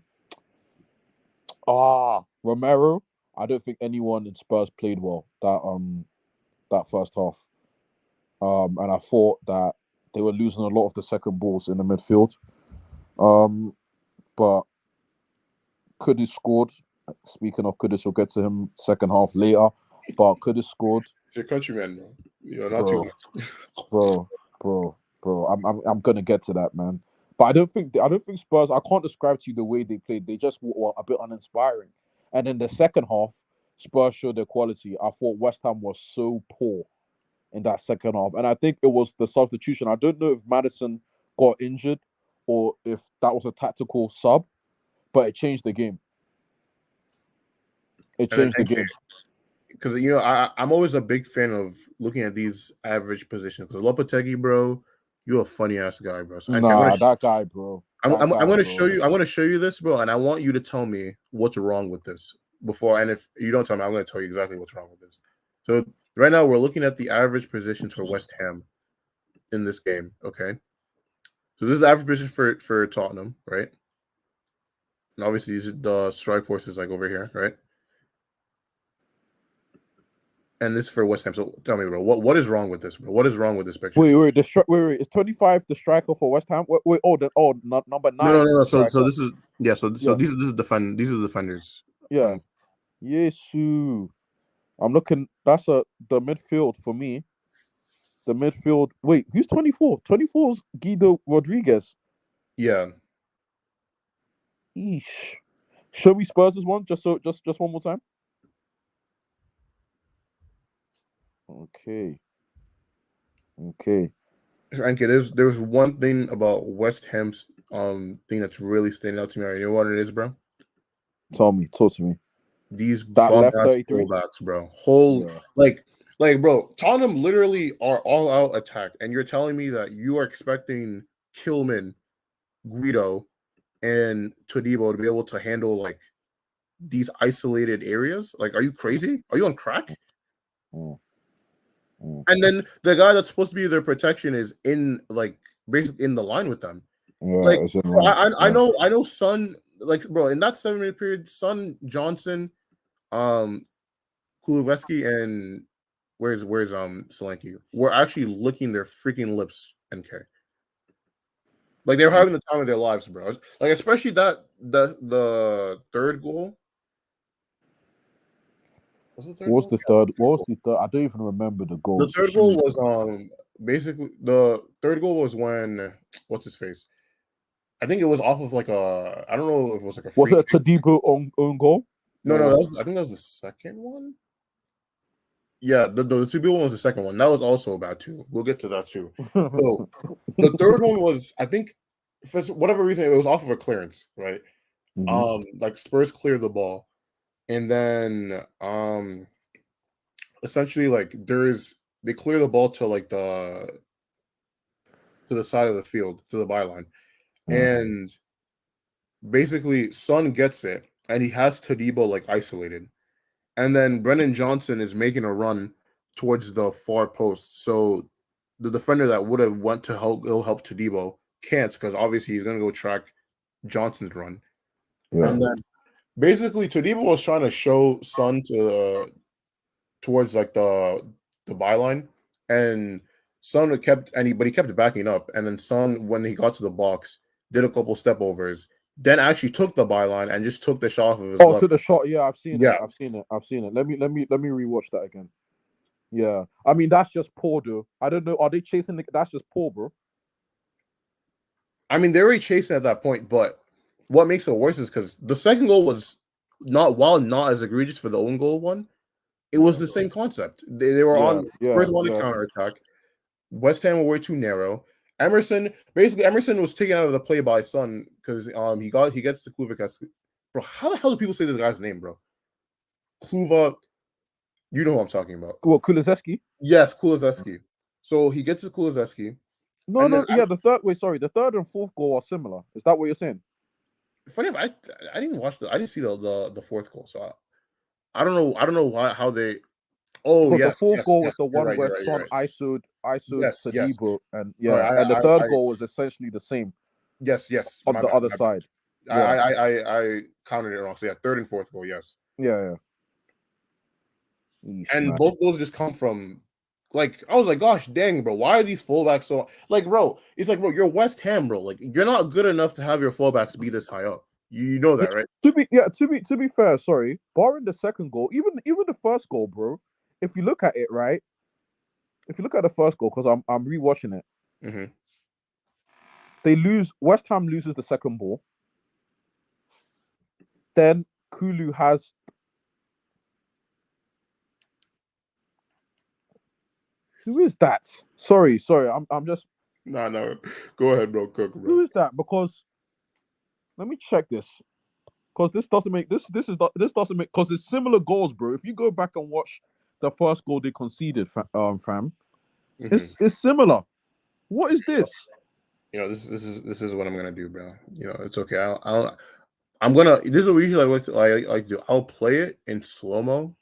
Romero. I don't think anyone in Spurs played well that first half. And I thought that they were losing a lot of the second balls in the midfield. But Kudus scored. Speaking of Kudus, we'll get to him second half later. But Kudus scored, It's your countryman, bro. Not too bro, much. bro, bro. I'm gonna get to that, man. But I don't think Spurs. I can't describe to you the way they played. They just were a bit uninspiring. And in the second half, Spurs showed their quality. I thought West Ham was so poor in that second half. And I think it was the substitution. I don't know if Madison got injured or if that was a tactical sub, but it changed the game. It And then changed the game. because I'm always a big fan of looking at these average positions. Because Lopetegui, bro, you're a funny ass guy, bro. So Nah, that guy, bro. I'm That guy, going to show bro. you. I'm going to show you this, bro, and I want you to tell me what's wrong with this before. And if you don't tell me, I'm going to tell you exactly what's wrong with this. So right now we're looking at the average positions for West Ham in this game. Okay, so this is the average position for Tottenham, right? And obviously the strike force is like over here, right? And this is for West Ham. So tell me, bro, what is wrong with this, bro? What is wrong with this picture? Wait. Is 25 the striker for West Ham? Number No, 9 no, is no, the no. So striker. this is So Yeah, these are the defenders. yeah. Yesu. I'm looking. The midfield for me. The midfield. Wait, who's 24? 24 is Guido Rodriguez. Yeah. Eesh. Show me Spurs' one, just one more time. Okay. Okay. Ranke, there's one thing about West Ham's thing that's really standing out to me. You know what it is, bro? Talk to me. These That bum left ass 33? fullbacks, bro. Whole Yeah. bro, Tottenham literally are all out attack, and you're telling me that you are expecting Kilman, Guido, and Todibo to be able to handle like these isolated areas. Like, are you crazy? Are you on crack? Mm. Mm. And then the guy that's supposed to be their protection is in like basically in the line with them. Yeah, Like, it's in bro, line. I Yeah. know Son, like, bro, in that 7 minute period, Son, Johnson, um Kuluvesky, and where's Solanke were actually licking their freaking lips, NK. Like they were having the time of their lives, bro. Like especially the third goal. Was the third What was goal? the Yeah, third? the third What was goal. the third? I don't even remember the The goals. third goal was basically the third goal was when what's his face? I think it was off of like a I don't know if it was like a Was free it a kick. Tadibo own goal? No, that Or was I think that was the second one. Yeah, the 2B one was the second one. That was also bad too. We'll get to that too. So the third one was, I think, for whatever reason, it was off of a clearance, right? Mhm. Like Spurs cleared the ball, and then essentially like they clear the ball to like the side of the field to the byline, Yeah. and basically Son gets it, and he has Todibo like isolated, and then Brennan Johnson is making a run towards the far post, so the defender that would have went to help he'll help Todibo can't because obviously he's gonna go track Johnson's run. Yeah. And then basically Todibo was trying to show Son towards like the byline, and Son kept but he kept backing up, and then Son when he got to the box did a couple step overs, then actually took the byline and just took the shot off of his Oh, glove. to the shot. Yeah, I've seen it. Yeah, I've seen it. I've seen it. Let me rewatch that again. Yeah. I mean, that's just poor, though. I don't know. Are they chasing? That's just poor, bro. I mean they were chasing at that point, but what makes it worse is because the second goal was not as egregious for the own goal one. It was the same concept. They were Yeah. on Yeah. Spurs wanted Yeah. counter attack. West Ham were way too narrow. Emerson was taken out of the play by Son because he gets to Kluva. Bro, how the hell do people say this guy's name, bro? Kluva, you know who I'm talking about. What, Kulizeski? Yes, Kulizeski. So he gets to Kulizeski, No, and then no. Yeah, the third. Wait, sorry. The third and fourth goal are similar. Is that what you're saying? funny enough, I didn't watch I didn't see the fourth goal, so I don't know how they. Oh Because the yes, fourth yes, goal was yes. the You're one right. where You're right. You're Son right. ISO'd Yes, yes. Tadibo, and Sorry, yeah, and the third goal was essentially the same yes. on My the bad. other My bad. side. Yeah, I counted it wrong. So yeah, third and fourth goal, yes. yeah, yeah. Yeesh, And man. both those just come from like I was like, gosh dang, bro, why are these fullbacks so like bro? It's like, bro, you're West Ham, bro. Like you're not good enough to have your fullbacks be this high up. You know that, right? To be fair, sorry, barring the second goal, even the first goal, bro. If you look at it, right, if you look at the first goal, because I'm rewatching it, Mm-hmm. they lose. West Ham loses the second ball. Then Kulu has who is that? Sorry, I'm just No. Go ahead, bro. Cook, bro. who is that? Because let me check this. Because this doesn't make this doesn't make because it's similar goals, bro. If you go back and watch the first goal they conceded, fam, Mm-hmm. it's similar. What is this? This is what I'm gonna do, bro. It's okay. I'm gonna. This is what we usually like to do. I'll play it in slow mo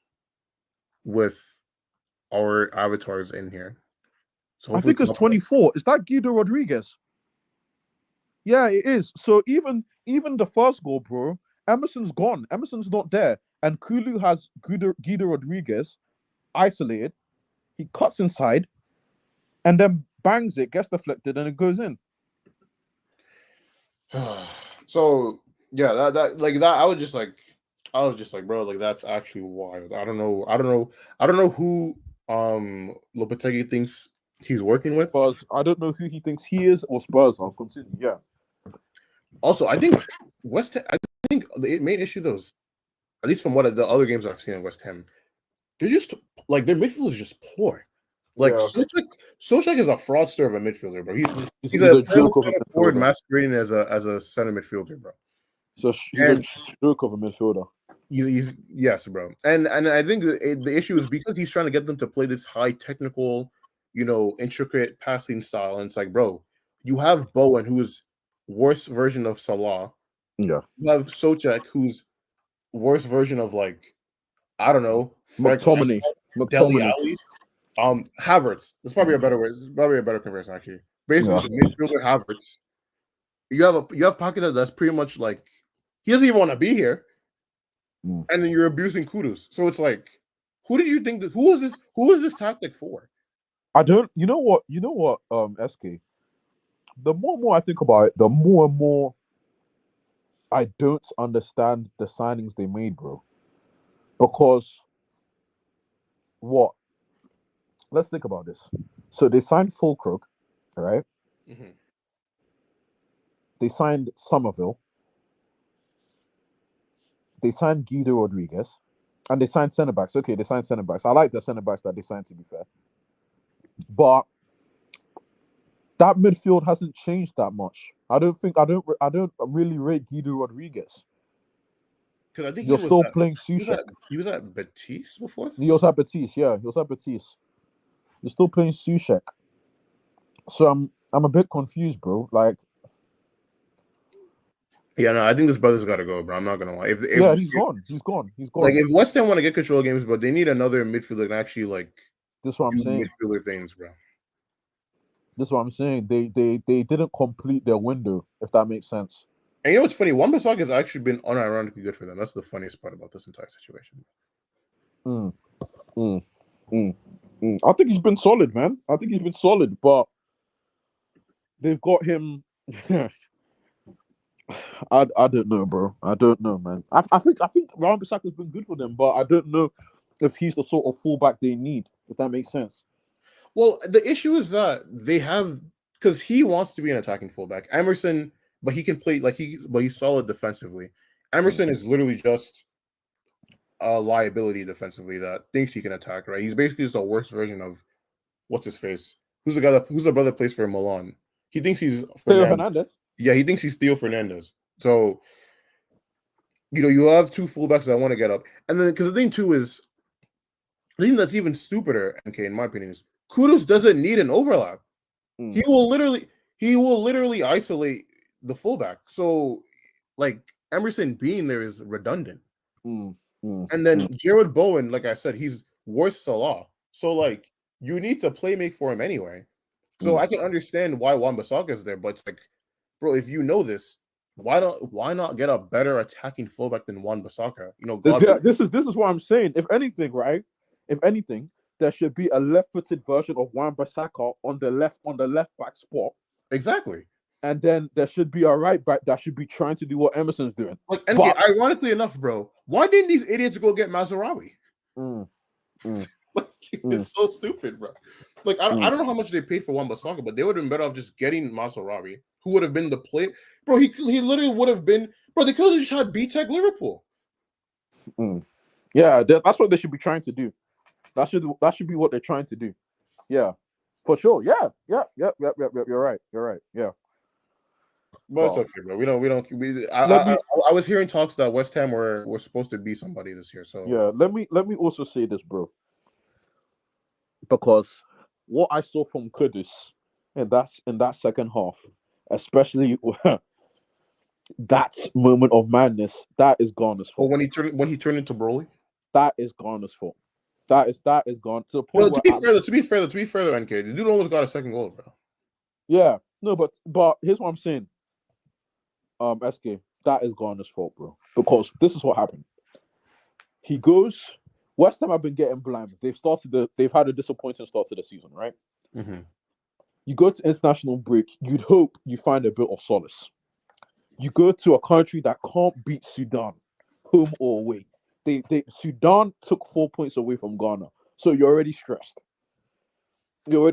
with our avatars in here. So I hopefully, think it's 24. Is that Guido Rodriguez? Yeah, it is. So even the first goal, bro, Emerson's gone. Emerson's not there, and Kulu has Guido Rodriguez isolated. He cuts inside and then bangs it, gets deflected, and it goes in. so yeah, that like that. I was just like, bro, like that's actually wild. I don't know who Lopetegui thinks he's working with. Spurs. I don't know who he thinks he is or Spurs. I'll continue. Yeah. Also, I think West. I think the main issue though is, at least from what the other games I've seen in West Ham, they're just like their midfield is just poor. Like Yeah. Souček is a fraudster of a midfielder, bro. He's He's a a terrible joke of a center forward midfielder. masquerading as a center midfielder, bro. So he's a And joke of a midfielder. he's yes, bro. And I think the issue is because he's trying to get them to play this high technical, intricate passing style. And it's like, bro, you have Bowen, who is worst version of Salah, Yeah. You have Socek, who's worst version of like I don't know, Frank McTominay. Lampard, Deli McTominay. Ali, Havertz. That's probably a better way. It's probably a better comparison actually. Basically, Yeah. it's a midfielder Havertz. You have Pocket that's pretty much like he doesn't even want to be here, Mm. and then you're abusing Kudus. So it's like, who did you think that who was this? Who was this tactic for? I don't. You know what? SK. The more and more I think about it, the more and more I don't understand the signings they made, bro. Because what? Let's think about this. So they signed Fulkrug, right? Mm-hmm. They signed Somerville. They signed Guido Rodriguez. And they signed centre backs. Okay, they signed centre backs. I like the centre backs that they signed, to be fair. But that midfield hasn't changed that much. I don't really rate Guido Rodriguez. Because I think You're still playing Sushek. he was at Betis before He this. was at Betis, yeah. He was at Betis. You're still playing Sushek. So I'm a bit confused, bro. Like, Yeah, no, I think this brother's got to go, bro. I'm not gonna lie. yeah, he's gone. He's gone. He's Like gone. if West Ham want to get control of games, but they need another midfielder that can actually like This is what I'm do saying. midfielder things, bro. This is what I'm saying. They didn't complete their window, if that makes sense. And you know what's funny? Wan-Bissaka has actually been unironically good for them. That's the funniest part about this entire situation. Mm, mm, mm, mm. I think he's been solid, man. I think he's been solid, but they've got him. I don't know, bro. I don't know, man. I think Ryan Bissaka's been good for them, but I don't know if he's the sort of fullback they need. If that makes sense. Well, the issue is that they have because he wants to be an attacking fullback. Emerson, but he can play but he's solid defensively. Emerson is literally just a liability defensively that thinks he can attack. Right? He's basically just the worst version of what's his face. Who's the brother that plays for Milan? He thinks he's Theo Fernandez. Hernandez. Yeah, he thinks he's Theo Fernandez. So you have two fullbacks that want to get up, and then because the thing too is the thing that's even stupider, MK, in my opinion, is Kudus doesn't need an overlap. Mm. He will literally isolate the fullback. So like Emerson being there is redundant. And then Jared Bowen, like I said, he's worse Salah. So like you need to play make for him anyway. So I can understand why Wan-Bissaka is there, but it's like, bro, if you know this, why not get a better attacking fullback than Wan-Bissaka? You know, This is what I'm saying. If anything, right? If anything, there should be a left-footed version of Wan-Bissaka on the left back spot. Exactly. And then there should be a right back that should be trying to do what Emerson's doing. Like, NK, ironically enough, bro, why didn't these idiots go get Mazraoui? It's so stupid, bro. Like, I don't know how much they paid for Wan-Bissaka, but they would have been better off just getting Mazraoui, who would have been the play. Bro, he literally would have been. Bro, they could have just had B-Tech Liverpool. Yeah, that's what they should be trying to do. That should be what they're trying to do. Yeah, for sure. Yeah. You're right. Yeah. But it's okay, bro. I was hearing talks that West Ham were supposed to be somebody this year. So yeah, let me also say this, bro. Because what I saw from Kudus in that second half, especially that moment of madness, that is Garner's fault. when he turned into Broly, that is Garner's fault. That is gone to the point. No, to be fair, NK, the dude almost got a second goal, bro. Yeah, no, but here's what I'm saying. SK, that is Garner's fault, bro. Because this is what happened. He goes. West Ham have been getting blamed. They've had a disappointing start to the season, right? Mm-hmm. You go to international break, you'd hope you find a bit of solace. You go to a country that can't beat Sudan, home or away. Sudan took 4 points away from Ghana, so you're already stressed. You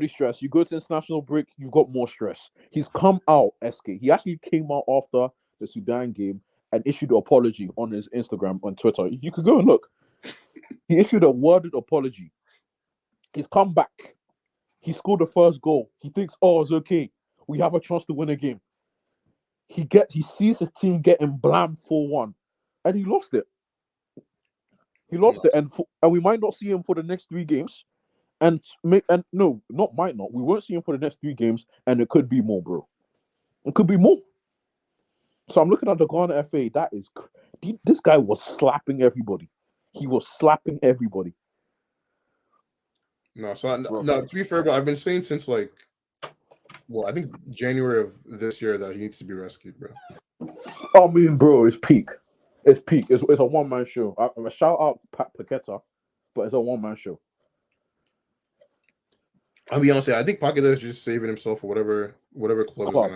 go to international break, you've got more stress. He's come out, SK. He actually came out after the Sudan game and issued an apology on his Instagram, on Twitter. You could go and look. He issued a worded apology. He's come back. He scored the first goal. He thinks, oh, it's okay. We have a chance to win a game. He sees his team getting blamed 4-1, and he lost it. And we might not see him for the next 3 games. And no, might not. We won't see him for the next 3 games, and it could be more, bro. It could be more. So I'm looking at the Ghana FA. This guy was slapping everybody. He was slapping everybody. No, so Bro. no. To be fair, bro, I've been saying since like, well, I think January of this year that he needs to be rescued, bro. I mean, bro, it's peak. It's peak. It's a one man show. I'm a shout out Pat Paqueta, but it's a one man show. I'll be honest, I think Paqueta is just saving himself for whatever club Club.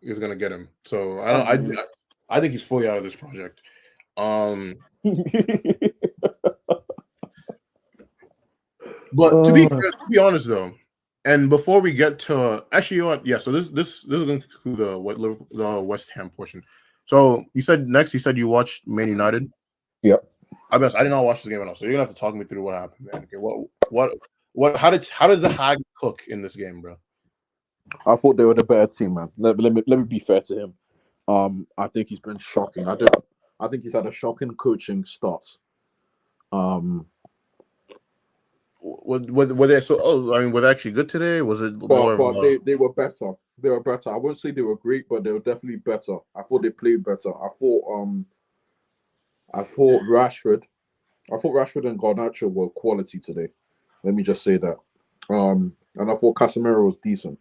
is gonna get him. So I mean, I think he's fully out of this project. But to be honest though, and before we get to actually, you know what? Yeah. So this is going to conclude the West Ham portion. So you said you watched Man United. Yep. I did not watch this game at all. So you're gonna have to talk me through what happened, man. Okay, what? How did the Hag cook in this game, bro? I thought they were the better team, man. Let me be fair to him. I think he's been shocking. I think he's had a shocking coaching start. Were they so? Oh, I mean, were they actually good today? Was it more But of a, they were better. They were better. I wouldn't say they were great, but they were definitely better. I thought they played better. I thought Rashford and Garnacho were quality today. Let me just say that. And I thought Casemiro was decent.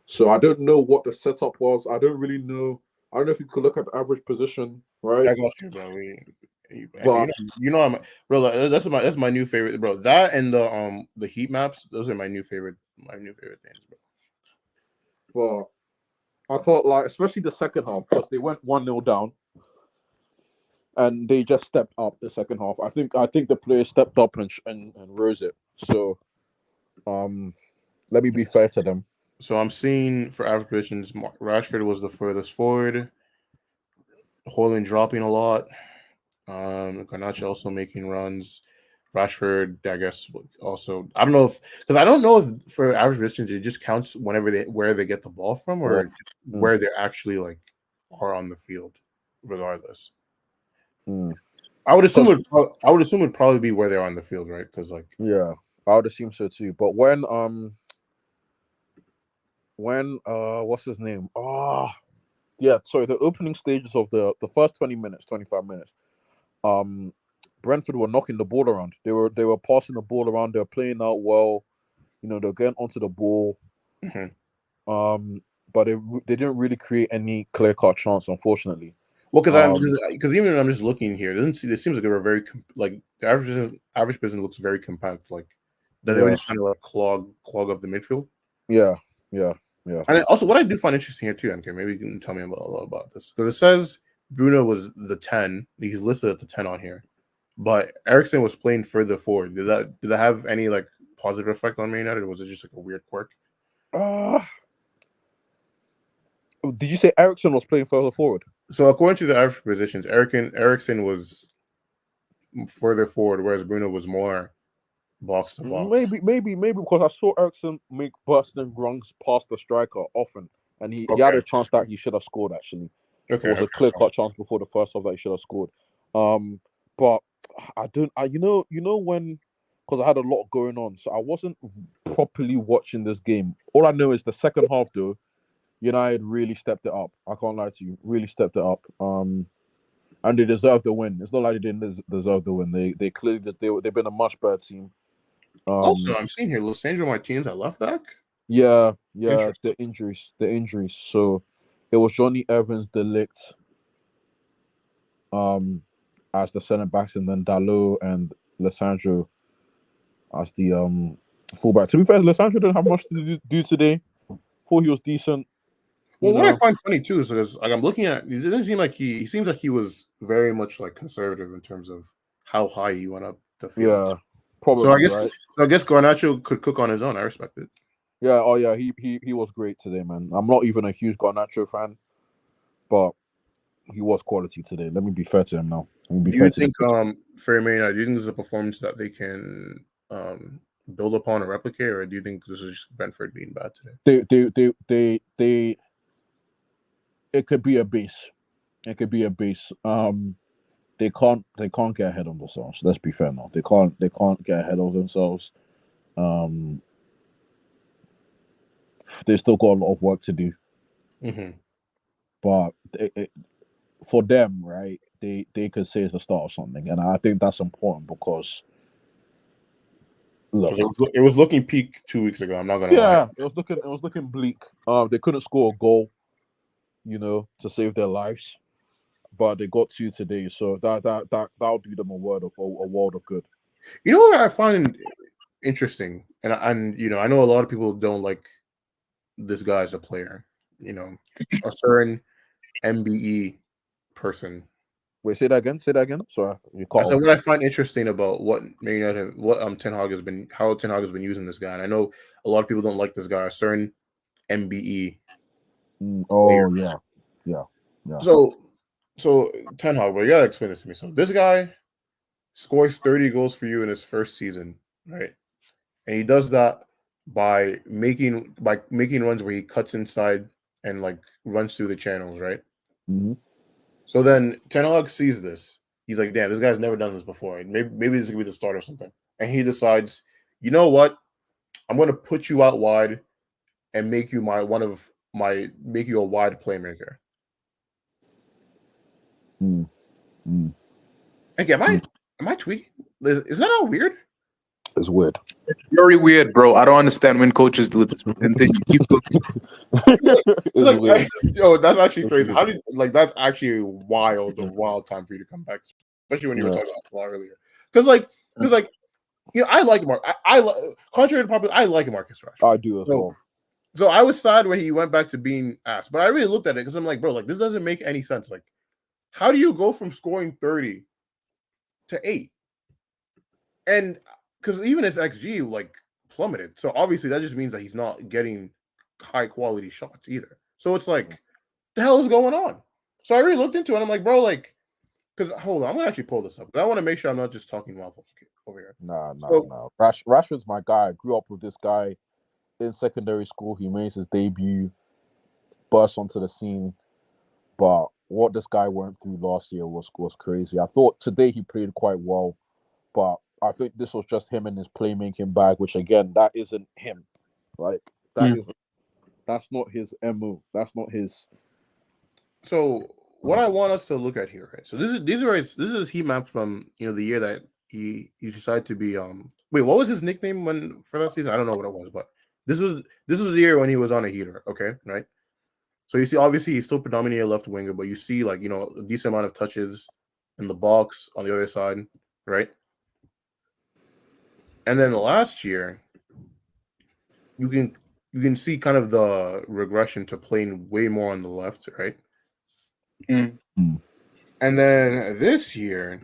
So I don't know what the setup was. I don't really know. I don't know if you could look at the average position, right? I got you, bro. But I'm bro. That's my new favorite, bro. That and the heat maps. Those are my new favorite things, bro. but I thought like especially the second half because they went 1-0 down and they just stepped up the second half. I think the players stepped up and rose it. So let me be fair to them. So I'm seeing for average positions, Rashford was the furthest forward. Holding dropping a lot. Garnacho also making runs. Rashford, I guess, also. I don't know if for average positions it just counts where they get the ball from, or where they're actually like are on the field, regardless. I would assume it'd probably be where they're on the field, right? Because like yeah, I would assume so too. But when what's his name? Yeah, sorry, the opening stages of the first 20 minutes, 25 minutes. Brentford were knocking the ball around. They were passing the ball around. They were playing out well. You know, they're getting onto the ball. But they didn't really create any clear cut chance, unfortunately. Well, because even when I'm just looking here, it seems like they were very like the average person looks very compact, like that they were just trying to like clog up the midfield. Yeah. And also, what I do find interesting here too, MK, maybe you can tell me a lot about this because it says Bruno was the 10. He's listed at the 10 on here, but Eriksen was playing further forward. Did that have any like positive effect on Man United, or was it just like a weird quirk? Did you say Eriksen was playing further forward? So according to the average positions, Eriksen was further forward, whereas Bruno was more box to box. Maybe because I saw Eriksen make bursting runs past the striker often, and he had a chance that he should have scored. Actually, it was a clear cut chance before the first half that he should have scored. But you know when, because I had a lot going on, so I wasn't properly watching this game. All I know is the second half though, United really stepped it up. I can't lie to you, really stepped it up. And they deserved the win. It's not like they didn't deserve the win. They clearly they've been a much better team. Also, I'm seeing here Lissandro Martinez at left back. Yeah, the injuries. So it was Johnny Evans, Delict, as the centre backs, and then Dalot and Lissandro as the fullback. To be fair, Lissandro didn't have much to do today. Thought he was decent. Well, what I find funny too is because like I'm looking at, it doesn't seem like he seems like he was very much like conservative in terms of how high he went up the field. Yeah, probably. So I guess Garnacho could cook on his own. I respect it. Yeah. Oh yeah. He was great today, man. I'm not even a huge Garnacho fan, but he was quality today. Let me be fair to him now. Do you think for Man United, do you think this is a performance that they can build upon or replicate, or do you think this is just Brentford being bad today? They it could be a base. It could be a base. They can't get ahead of themselves. Let's be fair now. They can't get ahead of themselves. They still got a lot of work to do. Mm-hmm. But for them, right? They could say it's the start of something, and I think that's important because look, Because it was looking peak 2 weeks ago. I'm not gonna lie. yeah, it was looking bleak. They couldn't score a goal, to save their lives, but they got two today, so that'll do them a world of good. You know what I find interesting, and I know a lot of people don't like this guy as a player. A certain MBE person. Wait, say that again. Say that again. Sorry, you I cut said off. what I find interesting about what Man United, what Ten Hag has been, how Ten Hag has been using this guy, and I know a lot of people don't like this guy. A certain MBE player. Oh yeah, yeah, yeah. So, Ten Hag, bro, you gotta explain this to me. So this guy scores 30 goals for you in his first season, right? And he does that by making runs where he cuts inside and like runs through the channels, right? Mm-hmm. So then Ten Hag sees this. He's like, "Damn, this guy's never done this before. Maybe this could be the start or something." And he decides, you know what? I'm going to put you out wide and make you make you a wide playmaker. Mm, mm, Okay, am mm. I tweaking? Is that not weird? It's weird. Very weird, bro. I don't understand when coaches do this. But continue. Keep cooking. It's It's like, weird. yo, that's actually It's crazy. weird. How did that's actually a wild time for you to come back, especially when you were Yeah, talking about Salah earlier. Because I like Mark. Contrary to popular, I like Marcus Rashford. I do as So, well. so I was sad when he went back to being ass, but I really looked at it because I'm like, bro, like this doesn't make any sense. Like, how do you go from scoring 30 to 8? And because even his XG like plummeted, so obviously that just means that he's not getting high quality shots either. So it's like, the hell is going on? So I really looked into it. I'm like, bro, like, because hold on, I'm gonna actually pull this up because I want to make sure I'm not just talking waffle over here. Nah, nah, So nah. Rashford's my guy. I grew up with this guy in secondary school. He made his debut, burst onto the scene. But what this guy went through last year was crazy. I thought today he played quite well, but I think this was just him and his playmaking bag, which again, that isn't him. Like that Mm. is that's not his MO. That's not his. So what I want us to look at here, right? So this is his heat map from the year that he decided to be wait, what was his nickname when for that season? I don't know what it was, but this was the year when he was on a heater, okay, right? So you see, obviously he's still predominantly a left winger, but you see like a decent amount of touches in the box on the other side, right? And then last year, you can see kind of the regression to playing way more on the left, right? Mm. And then this year,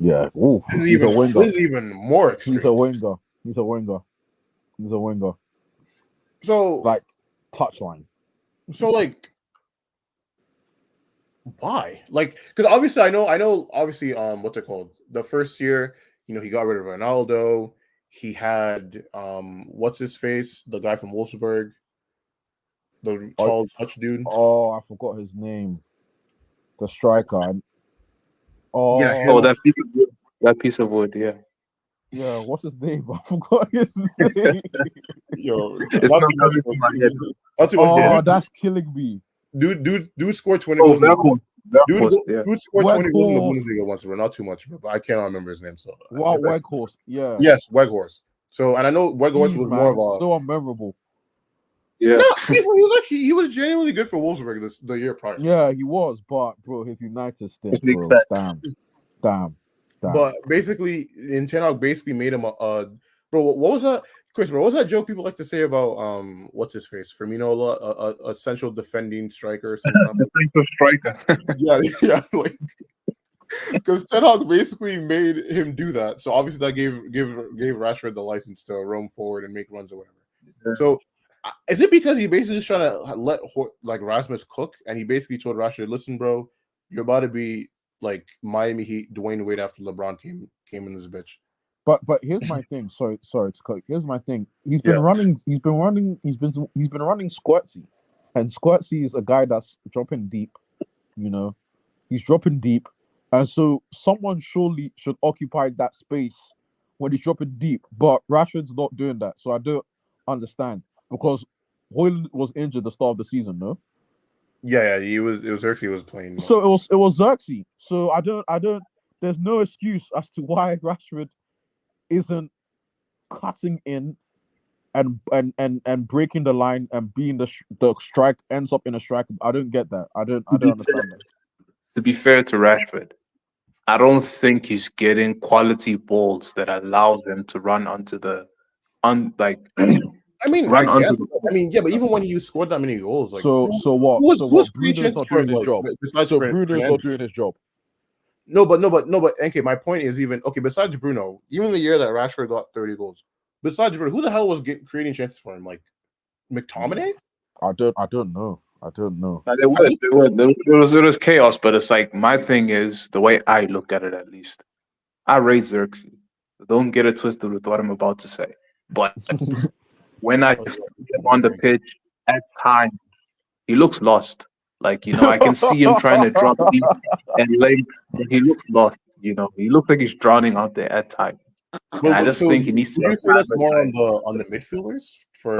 Yeah. Ooh, this is he's a even winger. this is even more He's a extreme. winger. He's a winger. He's a winger. So Like touchline. like why? Like because obviously I know obviously what's it called? The first year, he got rid of Ronaldo. He had what's his face? The guy from Wolfsburg, the Oh, tall Dutch dude. oh, I forgot his name. The striker. Yeah, Oh, him. Oh, that piece of wood. That piece of wood. Yeah. yeah. What's his name? I forgot his name. Yo, It's not not too much. coming to my head. Not too much. Oh, that's killing me. Dude scored 20 Oh, goals in the Verhulst. dude. Verhulst. Yeah. Dude scored 20 goals in the Weghorst. Bundesliga once, but not too much. But I cannot remember his name. So Wow, Weghorst. Yeah. yes, Weghorst. So and I know Weghorst Jeez, was more of man. a So unmemorable. Yeah. no. He was genuinely good for Wolfsburg the year prior. Yeah, he was, but bro, his United stint, Big bro. facts. Damn. But basically, Ten Hag basically made him a bro. What was that, Chris? Bro, what was that joke people like to say about what's his face? Firmino, a central defending striker or something. Defensive striker. Yeah, yeah, like because Ten Hag basically made him do that. So obviously that gave Rashford the license to roam forward and make runs or whatever. Yeah. So is it because he basically just trying to let like Rasmus cook, and he basically told Rashford, "Listen, bro, you're about to be like Miami Heat, Dwayne Wade after LeBron came in this bitch." But here's my thing. Sorry to cut. Here's my thing. He's been Yeah, running. He's been running Squirtsy, and Squirtsy is a guy that's dropping deep. You know, he's dropping deep, and so someone surely should occupy that space when he's dropping deep. But Rashford's not doing that, so I don't understand because Hoyland was injured the start of the season. No. Yeah, yeah, it was Xerxes was playing most So of it. it was Xerxes. So I don't. There's no excuse as to why Rashford isn't cutting in and breaking the line and being the strike ends up in a strike. I don't get that. To I don't be understand that. to be fair to Rashford, I don't think he's getting quality balls that allows him to run onto the on like I mean, I run onto guess. the I mean, yeah, but even when he scored that many goals, like So who's what? creating Bruno's chances not for doing him, his like job. besides So Bruno's not Fernandez? doing his job. No, but okay. My point is even okay. Besides Bruno, even the year that Rashford got 30 goals, besides Bruno, who the hell was creating chances for him? Like McTominay? I don't know. I don't know. Now, there I was think. there was chaos, but it's like my thing is the way I look at it. At least I rate Xerxes. Don't get it twisted with what I'm about to say. But when I Oh, see him yeah, on the crazy. pitch at times, he looks lost. Like I can see him trying to drop deep and late, but he looks lost. He looks like he's drowning out there at times, and I just So think he needs would to you say that's more acclimatize. on the midfielders for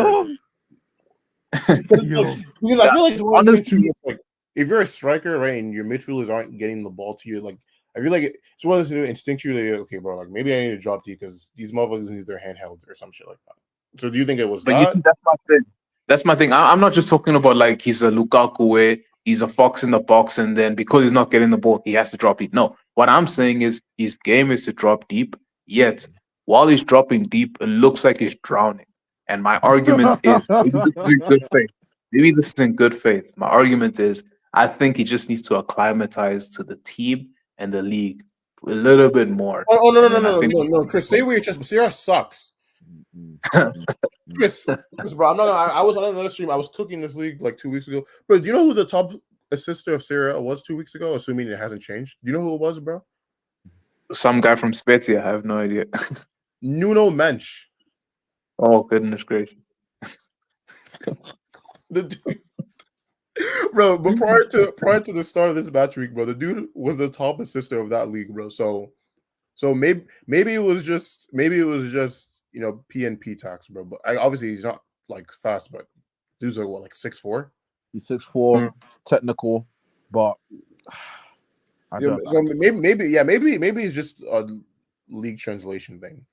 because it's like Yo. because I Yeah, feel like it's one of those things too. honestly, It's like if you're a striker, right, and your midfielders aren't getting the ball to you, like I feel like it's one of those instinctually, okay, bro, like maybe I need to drop to you because these motherfuckers need their handheld or some shit like that. So do you think it was but you that? see, that's my thing. That's my thing. I'm not just talking about like he's a Lukaku where he's a fox in the box, and then because he's not getting the ball, he has to drop deep. No, what I'm saying is his game is to drop deep. Yet while he's dropping deep, it looks like he's drowning. And my argument is maybe this is in good faith. Maybe this is in good faith. My argument is I think he just needs to acclimatize to the team and the league a little bit more, Oh no no and no then I no think. no no, Chris, say where your chest, but Sierra sucks. Chris, bro, I'm not. I was on another stream. I was cooking this league like 2 weeks ago. Bro, do you know who the top assister of Syria was 2 weeks ago? Assuming it hasn't changed. Do you know who it was, bro? Some guy from Spezia, I have no idea. Nuno Mensch. Oh goodness gracious! The dude, bro. But prior to the start of this match week, bro, the dude was the top assister of that league, bro. So maybe it was just PNP tax, bro. But obviously he's not like fast, but dude's like what, like 6'4"? He's 6'4", Mm. technical, but I Yeah, don't. so maybe it's just a league translation thing.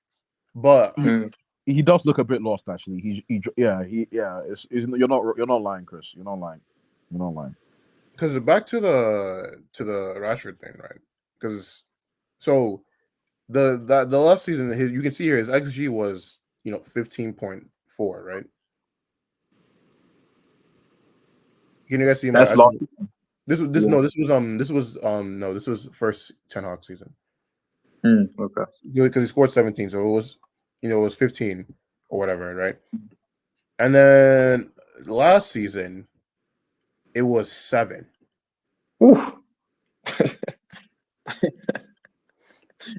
But Mm. He does look a bit lost, actually. Yeah. You're not lying, Chris. You're not lying. You're not lying. because back to the Rashford thing, right? Because so the last season, you can see here his XG was 15.4, right? Can you guys see my That's long. this Yeah. no this was first Ten Hag season Okay. because he scored 17, so it was 15 or whatever, right? And then last season it was 7. Oof.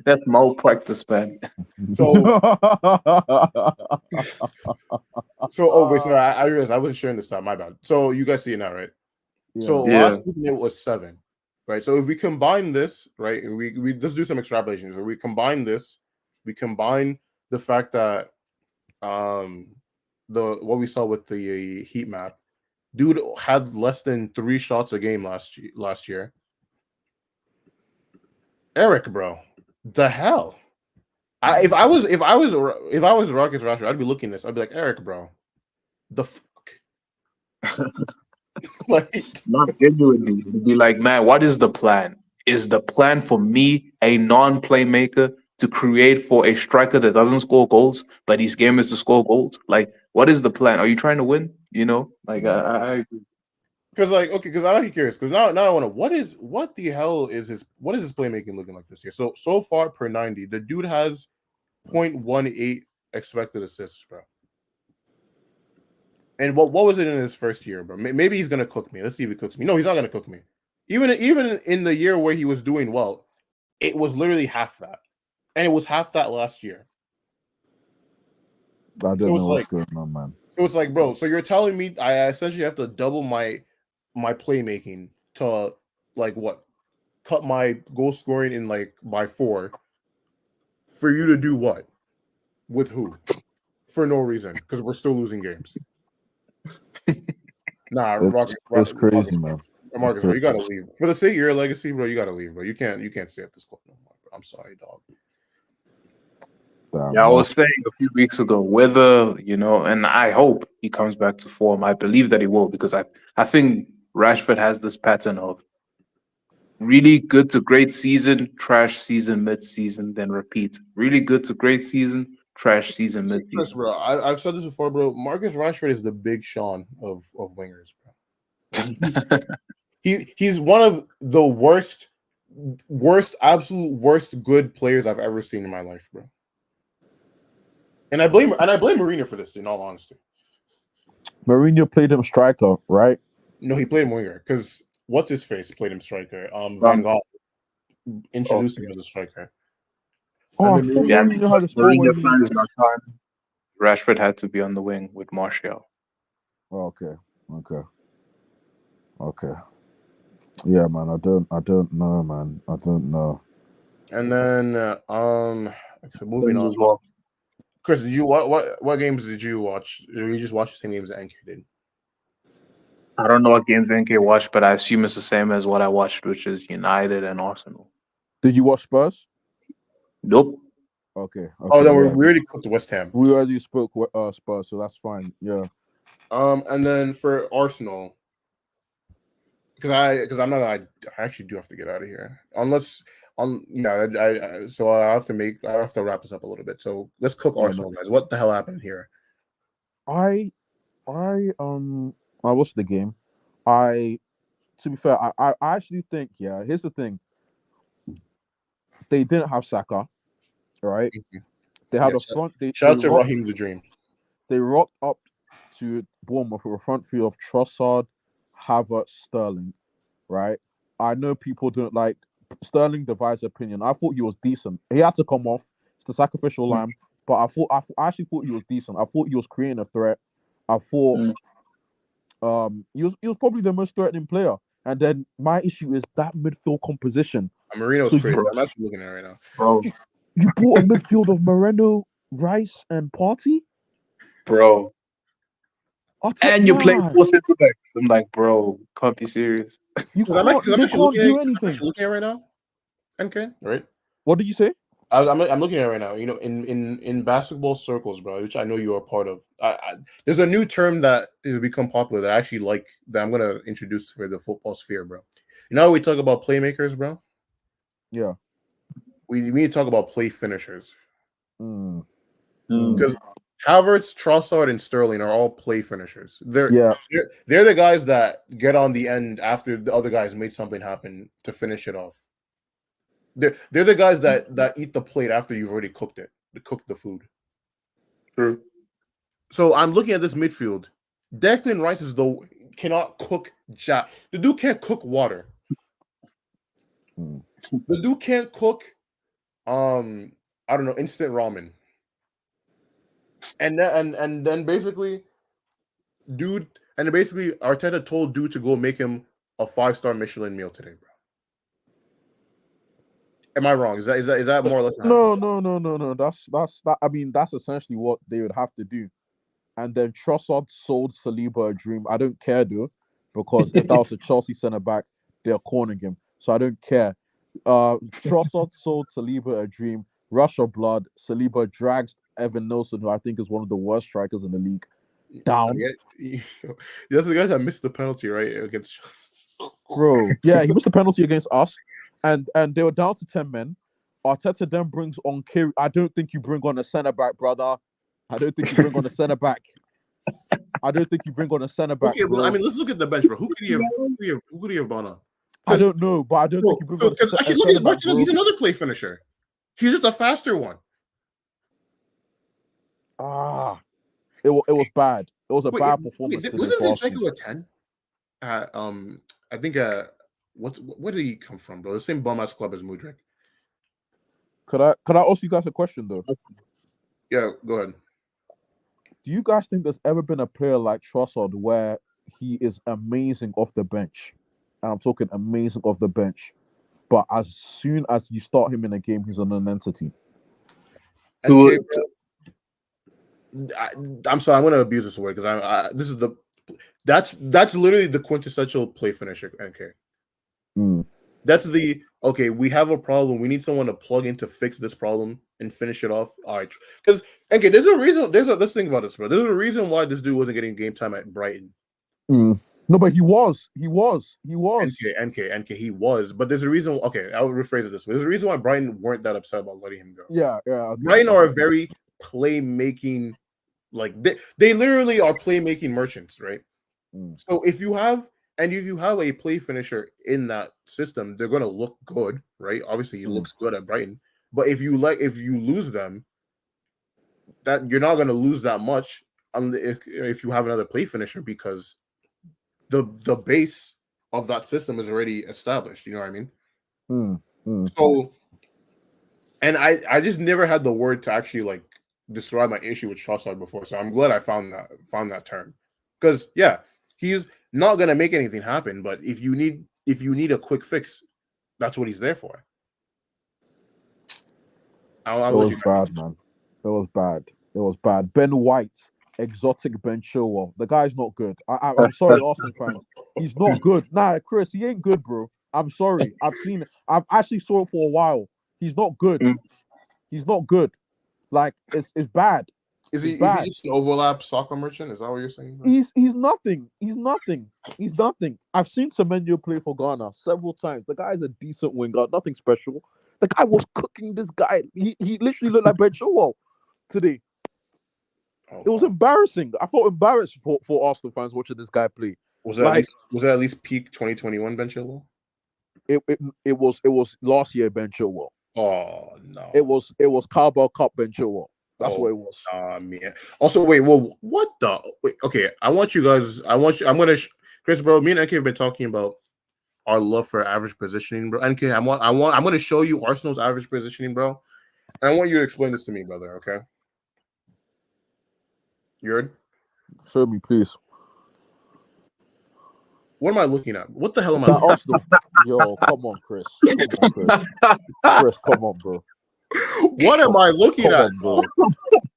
That's malpractice, man. So oh wait, sorry, I realized I wasn't sharing this time. My bad. So you guys see it now, right? So yeah. Yeah. last season it was 7, right? So if we combine this, right, and we let's do some extrapolations. Where we combine this, we combine the fact that the what we saw with the heat map, dude had less than 3 shots a game last year. Eric, bro, the hell. If I was Rockets Rashford, I'd be looking at this. I'd be like, Eric, bro, the fuck, like. Not genuinely. You'd be like, man, what is the plan? Is the plan for me, a non-playmaker, to create for a striker that doesn't score goals, but his game is to score goals? Like, what is the plan? Are you trying to win? Like I agree. Because because I'm actually curious. Because now I want to. What the hell is his playmaking looking like this year? So far per 90, the dude has 0.18 expected assists, bro. And what was it in his first year, bro? Maybe he's gonna cook me. Let's see if he cooks me. No, he's not gonna cook me. Even in the year where he was doing well, it was literally half that, and it was half that last year. I So don't it's know what's like, going on, man. bro. So you're telling me I essentially have to double my playmaking to like what? Cut my goal scoring in like by 4 for you to do what? With who? For no reason, because we're still losing games. Nah, It's crazy, man. Marcus, bro, you gotta leave for the sake of your legacy, bro. You gotta leave, bro. You can't stay at this club no more, bro. I'm sorry, dog. Damn, Yeah, I man. was saying a few weeks ago whether and I hope he comes back to form. I believe that he will because I think Rashford has this pattern of really good to great season, trash season, mid season, then repeat. Really good to great season, trash season, mid Chris, season. bro, I've said this before, bro. Marcus Rashford is the Big Sean of wingers, bro. Like he's one of the absolute worst good players I've ever seen in my life, bro. And I blame Mourinho for this, in all honesty. Mourinho played him striker, right? No, he played him winger because what's his face played him striker. Van Um, Gaal oh, introduced him as a striker, Oh, and I then thought yeah, Mourinho but had a spell where Mourinho he. first time Rashford had to be on the wing with Martial. Oh, okay. Yeah, man. I don't know, man. I don't know. and then so moving on. As well. Chris, did you what games did you watch? Or you just watch the same games that NK did? I don't know what games NK watched, but I assume it's the same as what I watched, which is United and Arsenal. Did you watch Spurs? Nope. Okay. Oh no, Yeah. we already cooked West Ham. We already spoke Spurs, so that's fine. Yeah. And then for Arsenal, because I'm not I actually do have to get out of here unless so I have to wrap this up a little bit. So let's cook Yeah. Arsenal, guys. What the hell happened here? I watched the game. To be fair, I actually think, yeah, here's the thing. They didn't have Saka, right? They had Yeah, a front. shout out to Raheem the Dream. They rocked up to Bournemouth with a front three of Trossard, Havertz, Sterling, right? I know people don't like Sterling divides opinion. I thought he was decent. He had to come off. It's the sacrificial lamb. But I actually thought he was decent. I thought he was creating a threat. I thought he was probably the most threatening player. And then my issue is that midfield composition. Marino's So crazy. I'm actually looking at it right now. Bro. You bought a midfield of Moreno, Rice, and Partey? Bro. And you play Nah, four center back. I'm like, bro, can't be serious. you Because I'm can't. They actually can't do I'm anything. actually looking at it right now. Okay, right. What did you say? I'm looking at it right now. You know, in basketball circles, bro, which I know you are part of. There's a new term that has become popular that I actually like that I'm gonna introduce for the football sphere, bro. You know how we talk about playmakers, bro? Yeah. We need to talk about play finishers. Mm. Because Havertz, Trossard, and Sterling are all play finishers. They're the guys that get on the end after the other guys made something happen to finish it off. They're the guys that eat the plate after you've already cooked it, to cook the food. True. So I'm looking at this midfield. Declan Rice cannot cook jack. The dude can't cook water. The dude can't cook I don't know, instant ramen. And then basically Arteta told dude to go make him a 5-star Michelin meal today, bro. Am I wrong? Is that more or less? No. That's that. I mean, that's essentially what they would have to do. And then Trossard sold Saliba a dream. I don't care though, because if that was a Chelsea centre back, they're cornering him. So I don't care. Trossard sold Saliba a dream. Rush of blood. Saliba drags Evan Nelson, who I think is one of the worst strikers in the league, down. That's the guys that missed the penalty, right, against Chelsea. Bro, yeah, he missed the penalty against us, and they were down to 10 men. Arteta then brings on Kiri. I don't think you bring on a centre back, brother. I don't think you bring on a centre back. Okay, bro. but I mean, let's look at the bench, bro. Who could he have brought on? I don't know, but I don't think you bring on a Because actually, look at Martinez. He's another play finisher. He's just a faster one. It was bad. It was a bad performance. Wasn't Zinchenko a 10? I think where did he come from, bro? The same bum ass club as Mudryk. Could I ask you guys a question though? Yeah, go ahead. Do you guys think there's ever been a player like Trossard where he is amazing off the bench? And I'm talking amazing off the bench. But as soon as you start him in a game, he's an entity. I'm sorry, I'm going to abuse this word because this is the That's literally the quintessential play finisher. NK. Mm. That's the okay. We have a problem. We need someone to plug in to fix this problem and finish it off. All right, because okay, there's a reason. Let's think about this, bro. There's a reason why this dude wasn't getting game time at Brighton. Mm. No, but he was. NK. He was, but there's a reason. Okay, I'll rephrase it this way. There's a reason why Brighton weren't that upset about letting him go. Yeah. Brighton are a very playmaking, like they literally are playmaking merchants, right? Mm. So if you have a play finisher in that system, they're gonna look good, right? Obviously, he looks good at Brighton, but if you lose them, that you're not gonna lose that much if you have another play finisher because the base of that system is already established. You know what I mean? So, and I just never had the word to actually like describe my issue with Trossard before. So I'm glad I found that term because yeah, he's not gonna make anything happen. But if you need a quick fix, that's what he's there for. It was bad, man. It was bad. Ben White, exotic Ben Chilwell. The guy's not good. I'm sorry, Arsenal fans. He's not good. Nah, Chris, he ain't good, bro. I'm sorry. I've actually saw it for a while. He's not good. He's not good. Like it's bad. Is he bad. just an overlap soccer merchant? Is that what you're saying? Bro? He's nothing. He's nothing. I've seen Semenyo play for Ghana several times. The guy's a decent winger, nothing special. The guy was cooking this guy. He literally looked like Ben Chilwell today. It was embarrassing. I felt embarrassed for Arsenal fans watching this guy play. Was that at least peak 2021 Ben Chilwell? It was last year Ben Chilwell. Oh no. It was Carabao Cup Ben Chilwell. That's what it was. Man. Also, wait. Well, what the? Wait, okay, I want you guys. I'm gonna, Chris, bro. Me and NK have been talking about our love for average positioning, bro. NK, I'm gonna show you Arsenal's average positioning, bro. And I want you to explain this to me, brother. Okay. You heard? Show me, please. What am I looking at? What the hell am I looking Arsenal? Yo, come on, Chris. Chris, come on, bro. What am I looking at? On, bro.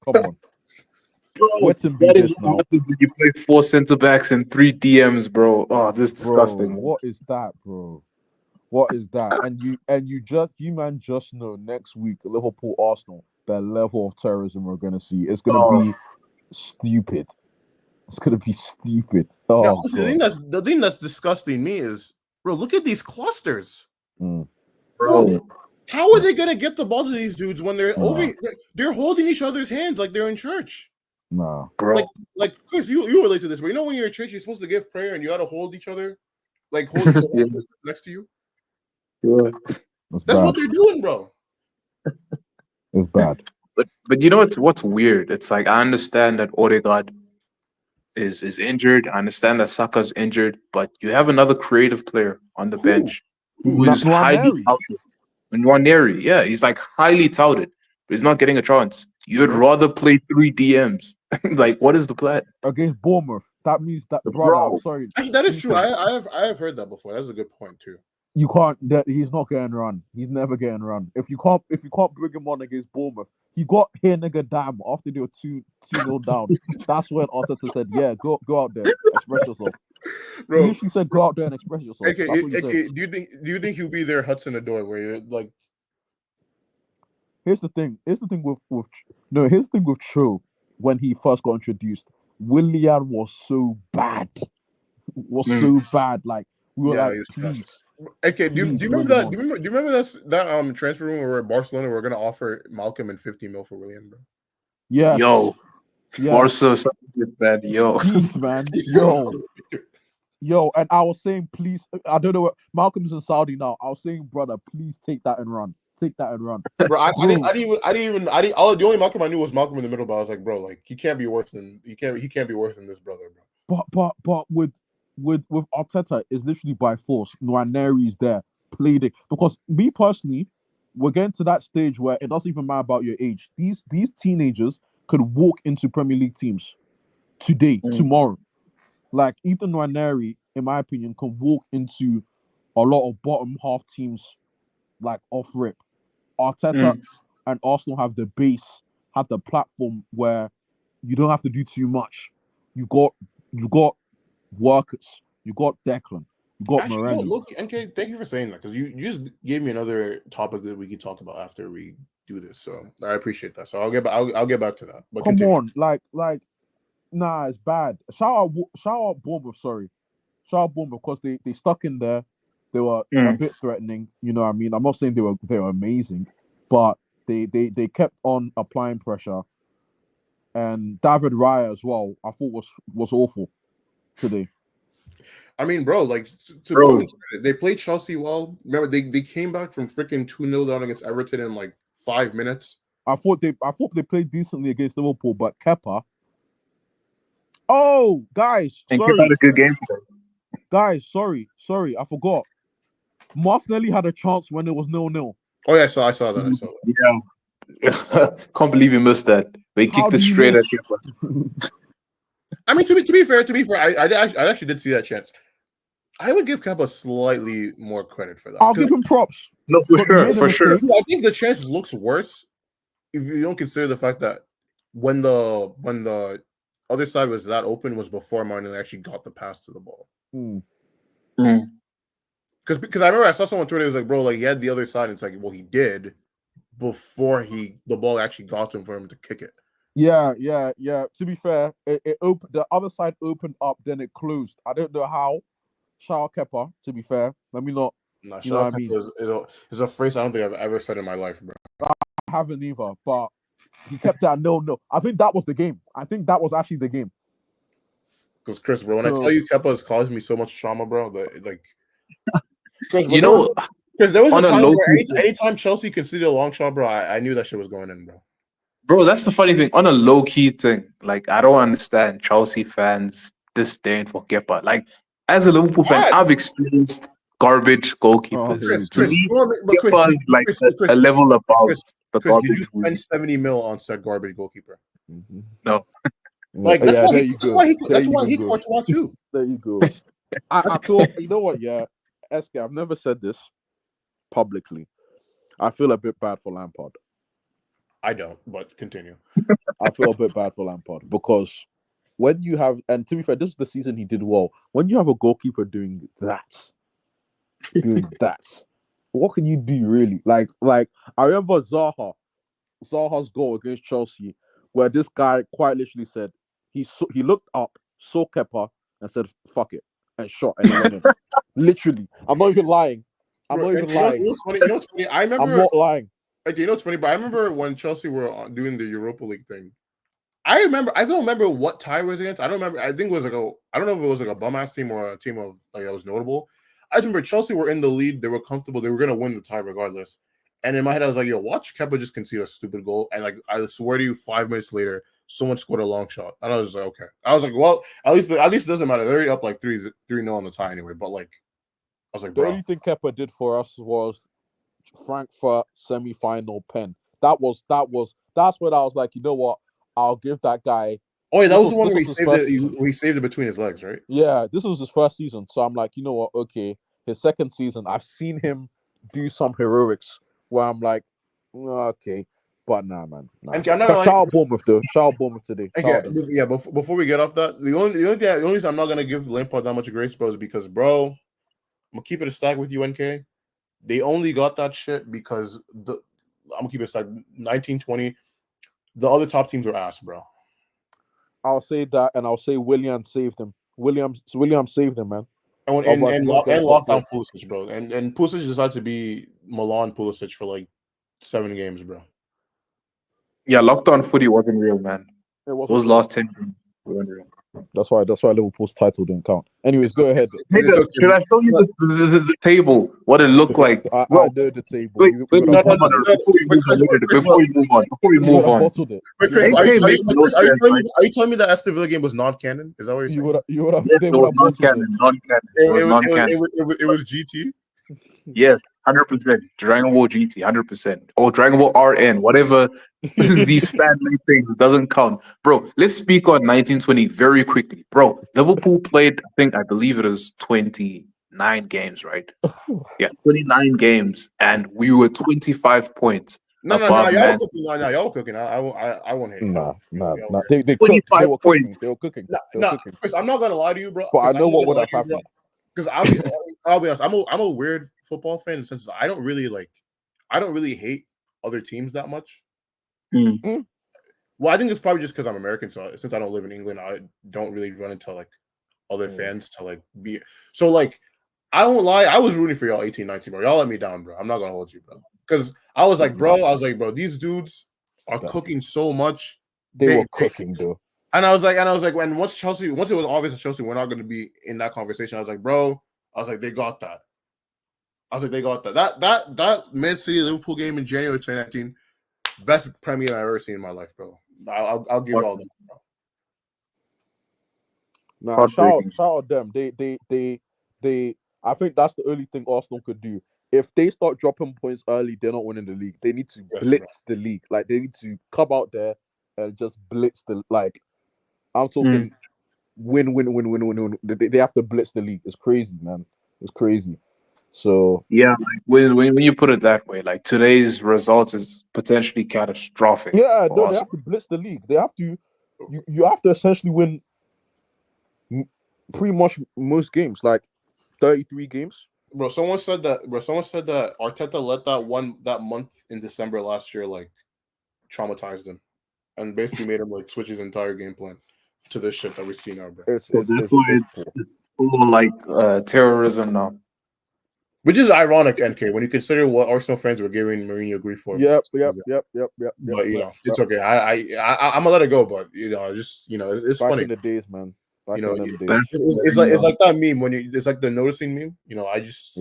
Come on. What's in this now? You play 4 center backs and 3 DMs, bro. Oh, this is disgusting. Bro, what is that, bro? What is that? And you just know next week Liverpool Arsenal, the level of terrorism we're gonna see. It's gonna be stupid. It's gonna be stupid. Oh, yeah, the thing that's disgusting me is, bro, look at these clusters. Bro, how are they gonna get the ball to these dudes when they're they're holding each other's hands like they're in church? Nah, bro. Like Chris, you relate to this, but you know when you're in church, you're supposed to give prayer and you gotta hold each other, like hold the person next to you. Yeah. That's what they're doing, bro. It's bad. But you know what's weird? It's like I understand that Odegaard is injured. I understand that Saka's injured, but you have another creative player on the bench who is highly touted. Nwaneri, yeah, he's like highly touted, but he's not getting a chance. You'd rather play 3 DMs. Like, what is the plan against Bournemouth? That means that, brother. I'm sorry. Actually, that is true. I have heard that before. That's a good point too. You can't. He's not getting run. He's never getting run. If you can't bring him on against Bournemouth, he got here, nigga, damn. After they were 2-0 down, that's when Arteta said, "Yeah, go out there, express yourself." Bro, he usually said, "Go out there and express yourself." Okay. Do you think he'll be there, Hudson Odoi, where you're like? Here's the thing with Cho. When he first got introduced, Willian was so bad. So bad. Like we were like, please. Okay, do you remember that? Do you remember that transfer room where Barcelona were gonna offer Malcolm and 50 mil for Willian, bro? Yeah. Yo. Barca something bad. Yo. Please, man. Yo, and I was saying, please. I don't know what Malcolm's in Saudi now. I was saying, brother, please take that and run. Take that and run. Bro, I didn't even the only Malcolm I knew was Malcolm in the middle, but I was like, bro, like he can't be worse than this brother, bro. But with Arteta, it's literally by force. Nwaneri is there, played it. Because me personally, we're getting to that stage where it doesn't even matter about your age. These teenagers could walk into Premier League teams today, tomorrow. Like Ethan Nwaneri, in my opinion, can walk into a lot of bottom half teams, like off rip. Arteta and Arsenal have the base, have the platform where you don't have to do too much. You got workers. You got Declan. You got Actually, no, Moreno. look, NK, thank you for saying that because you just gave me another topic that we could talk about after we do this. So I appreciate that. So I'll get back to that. But Come continue. on, nah, it's bad. Shout out Bournemouth. Sorry, shout out Bournemouth because they stuck in there. They were a Mm. bit threatening. You know what I mean? I'm not saying they were amazing, but they kept on applying pressure. And David Raya as well, I thought was awful today. I mean, bro, like to Bro, Bournemouth's credit, they played Chelsea well. Remember, they came back from freaking 2-0 down against Everton in like 5 minutes. I thought they played decently against Liverpool, but Kepa. Oh, guys, and Kepa had sorry, a good game today. guys, sorry, I forgot. Martinelli had a chance when it was 0-0. Oh yeah, I saw that. I saw that. Yeah. Can't believe you missed that. They How kicked do it you straight miss? at Kepa. I mean, to be fair, I actually did see that chance. I would give Kepa slightly more credit for that. I'll give him props. No, But he made a for sure. mistake. I think the chance looks worse if you don't consider the fact that when the other side was that open was before Martinelli actually got the pass to the ball. Mm. Mm. Because I remember I saw someone on Twitter was like, bro, like he had the other side. And it's like, well, he did before the ball actually got to him for him to kick it. Yeah. To be fair, it opened. The other side opened up, then it closed. I don't know how. Shout out Kepa. To be fair, let me not. Nah, You know what I shout mean? is a phrase I don't think I've ever said in my life, bro. I haven't either, but he kept that no. I think that was the game. I think that was actually the game. Because Chris, bro, when I So tell you Kepa has caused me so much trauma, bro, that like Chris, You know, because there was a on a time low where key, anytime Chelsea conceded a long shot, bro, I knew that shit was going in, bro. bro, that's the funny thing. On a low key thing, like I don't understand Chelsea fans disdain for Kepa. Like as a Liverpool fan, What? I've experienced garbage oh, goalkeepers. here we To go. me, But Chris, Kepa is like a level above Chris, the Chris, did you garbage we. spend 70 mil on said garbage goalkeeper? Mhm. No, Like Yeah, there you go. There that's you why he go. Courtois too. There you go. I feel you know what, yeah. SK, I've never said this publicly. I feel a bit bad for Lampard. I don't, but continue. I feel a bit bad for Lampard because when you have, and to be fair, this is the season he did well. When you have a goalkeeper doing that, what can you do really? Like I remember Zaha's goal against Chelsea, where this guy quite literally said he looked up, saw Kepa, and said "fuck it" and shot, and it went in. Literally, I'm not even lying. I'm Bro, not even lying. what's funny? You know what's funny? I I'm remember. not lying. Okay, you know what's funny? But I remember when Chelsea were doing the Europa League thing. I remember. I don't remember what tie it was against. I don't remember. I think it was like a. I don't know if it was like a bum ass team or a team of like that was notable. I just remember Chelsea were in the lead. They were comfortable. They were gonna win the tie regardless. And in my head, I was like, "Yo, watch Kepa just concede a stupid goal." And like, I swear to you, 5 minutes later, someone scored a long shot. And I was like, "Okay." I was like, "Well, at least it doesn't matter. They're already up like 3-0 on the tie anyway." But like, I was like, The "Bro, only thing Kepa did for us was Frankfurt semi-final pen. That's when I was like, you know what? I'll give that guy. oh yeah, that This was the was one this where he was his saved first it. season. He saved it between his legs, right?" Yeah, this was his first season. So I'm like, you know what? Okay, his second season, I've seen him do some heroics where I'm like, okay, but nah, man. Nah. And I'm not gonna lie. Shout out Bournemouth though. Shout out Bournemouth today. Shout Okay, out them. yeah. Before we get off that, the only reason I'm not gonna give Lampard that much grace, bro, is because, bro, I'm gonna keep it a stack with you, NK. They only got that shit because I'm gonna keep it a stack. 1920, the other top teams are ass, bro. I'll say that, and I'll say William saved him. William saved him, man. And when, Otherwise, he was and getting locked dropped down off. Pulisic, bro. And Pulisic decided to be Milan Pulisic for like 7 games, bro. yeah, lockdown footy wasn't real, man. It wasn't Those real. last 10 games weren't real. That's why Liverpool's title didn't count. Anyways, go ahead. Nigga, okay. should I show you the table? What it looked like? I Bro, know the table. wait, You wait, would no, have no, no, bottled no. it. Before we move on, before we You would move have on. bottled it. Wait, Chris, You are would you, have- Hey, are you, are you, telling me, man. are you telling me that Aston Villa game was not canon? Is that what you're saying? you would have Yes, they it would was have bottled it. non-canon, non-canon. It was non-canon. It was GT. Yes, 100%. Dragon Ball GT, 100%. Or Dragon Ball RN, whatever these fan-made things doesn't count. Bro, let's speak on 1920 very quickly. Bro, Liverpool played, I believe it was 29 games, right? Yeah, 29 games, and we were 25 points No. above Y'all were Man. cooking. No, y'all were cooking. I won't hate. Nah. Y'all were. They cooked. They 25 were points. cooking. They were cooking. They were Nah, cooking. Chris, I'm not gonna lie to you, bro. But I Because know I'm not what gonna would lie have to you, bro. happened. Because I'll be honest. I'm a weird football fan in the sense that I don't really like. I don't really hate other teams that much. Mm. Well, I think it's probably just because I'm American. So since I don't live in England, I don't really run into like other Mm. fans to like be. So like, I won't lie. I was rooting for y'all 18, 19, bro. Y'all let me down, bro. I'm not gonna hold you, bro. Because I was like, bro, these dudes are Nah. cooking so much. They were cooking, though. And I was like, when once it was obvious that Chelsea were not going to be in that conversation, I was like, bro, they got that. I was like, they got that. That Man City Liverpool game in January 2019, best Premier I've ever seen in my life, bro. I'll give all that, bro. Nah, Heartbreaking. shout out them. They. I think that's the only thing Arsenal could do. If they start dropping points early, they're not winning the league. They need to Yes, bro. blitz the league. Like they need to come out there and just blitz the like. I'm Mm. talking win. They have to blitz the league. It's crazy, man. It's crazy. So Yeah, like when you put it that way, like today's results is potentially catastrophic yeah, for no, they us. have to blitz the league. They have to. You have to essentially win pretty much most games, like 33 games. Bro, someone said that. Bro, someone said that Arteta let that month in December last year like traumatized him and basically made him like switch his entire game plan to this shit that we see now, bro. It's So it's that's it's, why it's poor. it's full of like terrorism now. Which is ironic, NK, when you consider what Arsenal fans were giving Mourinho grief for. Yep. But it's okay. I'm gonna let it go. But just it's Back funny. in the days, man. Back You know, in them Back days. it's like that meme when it's like the noticing meme. I just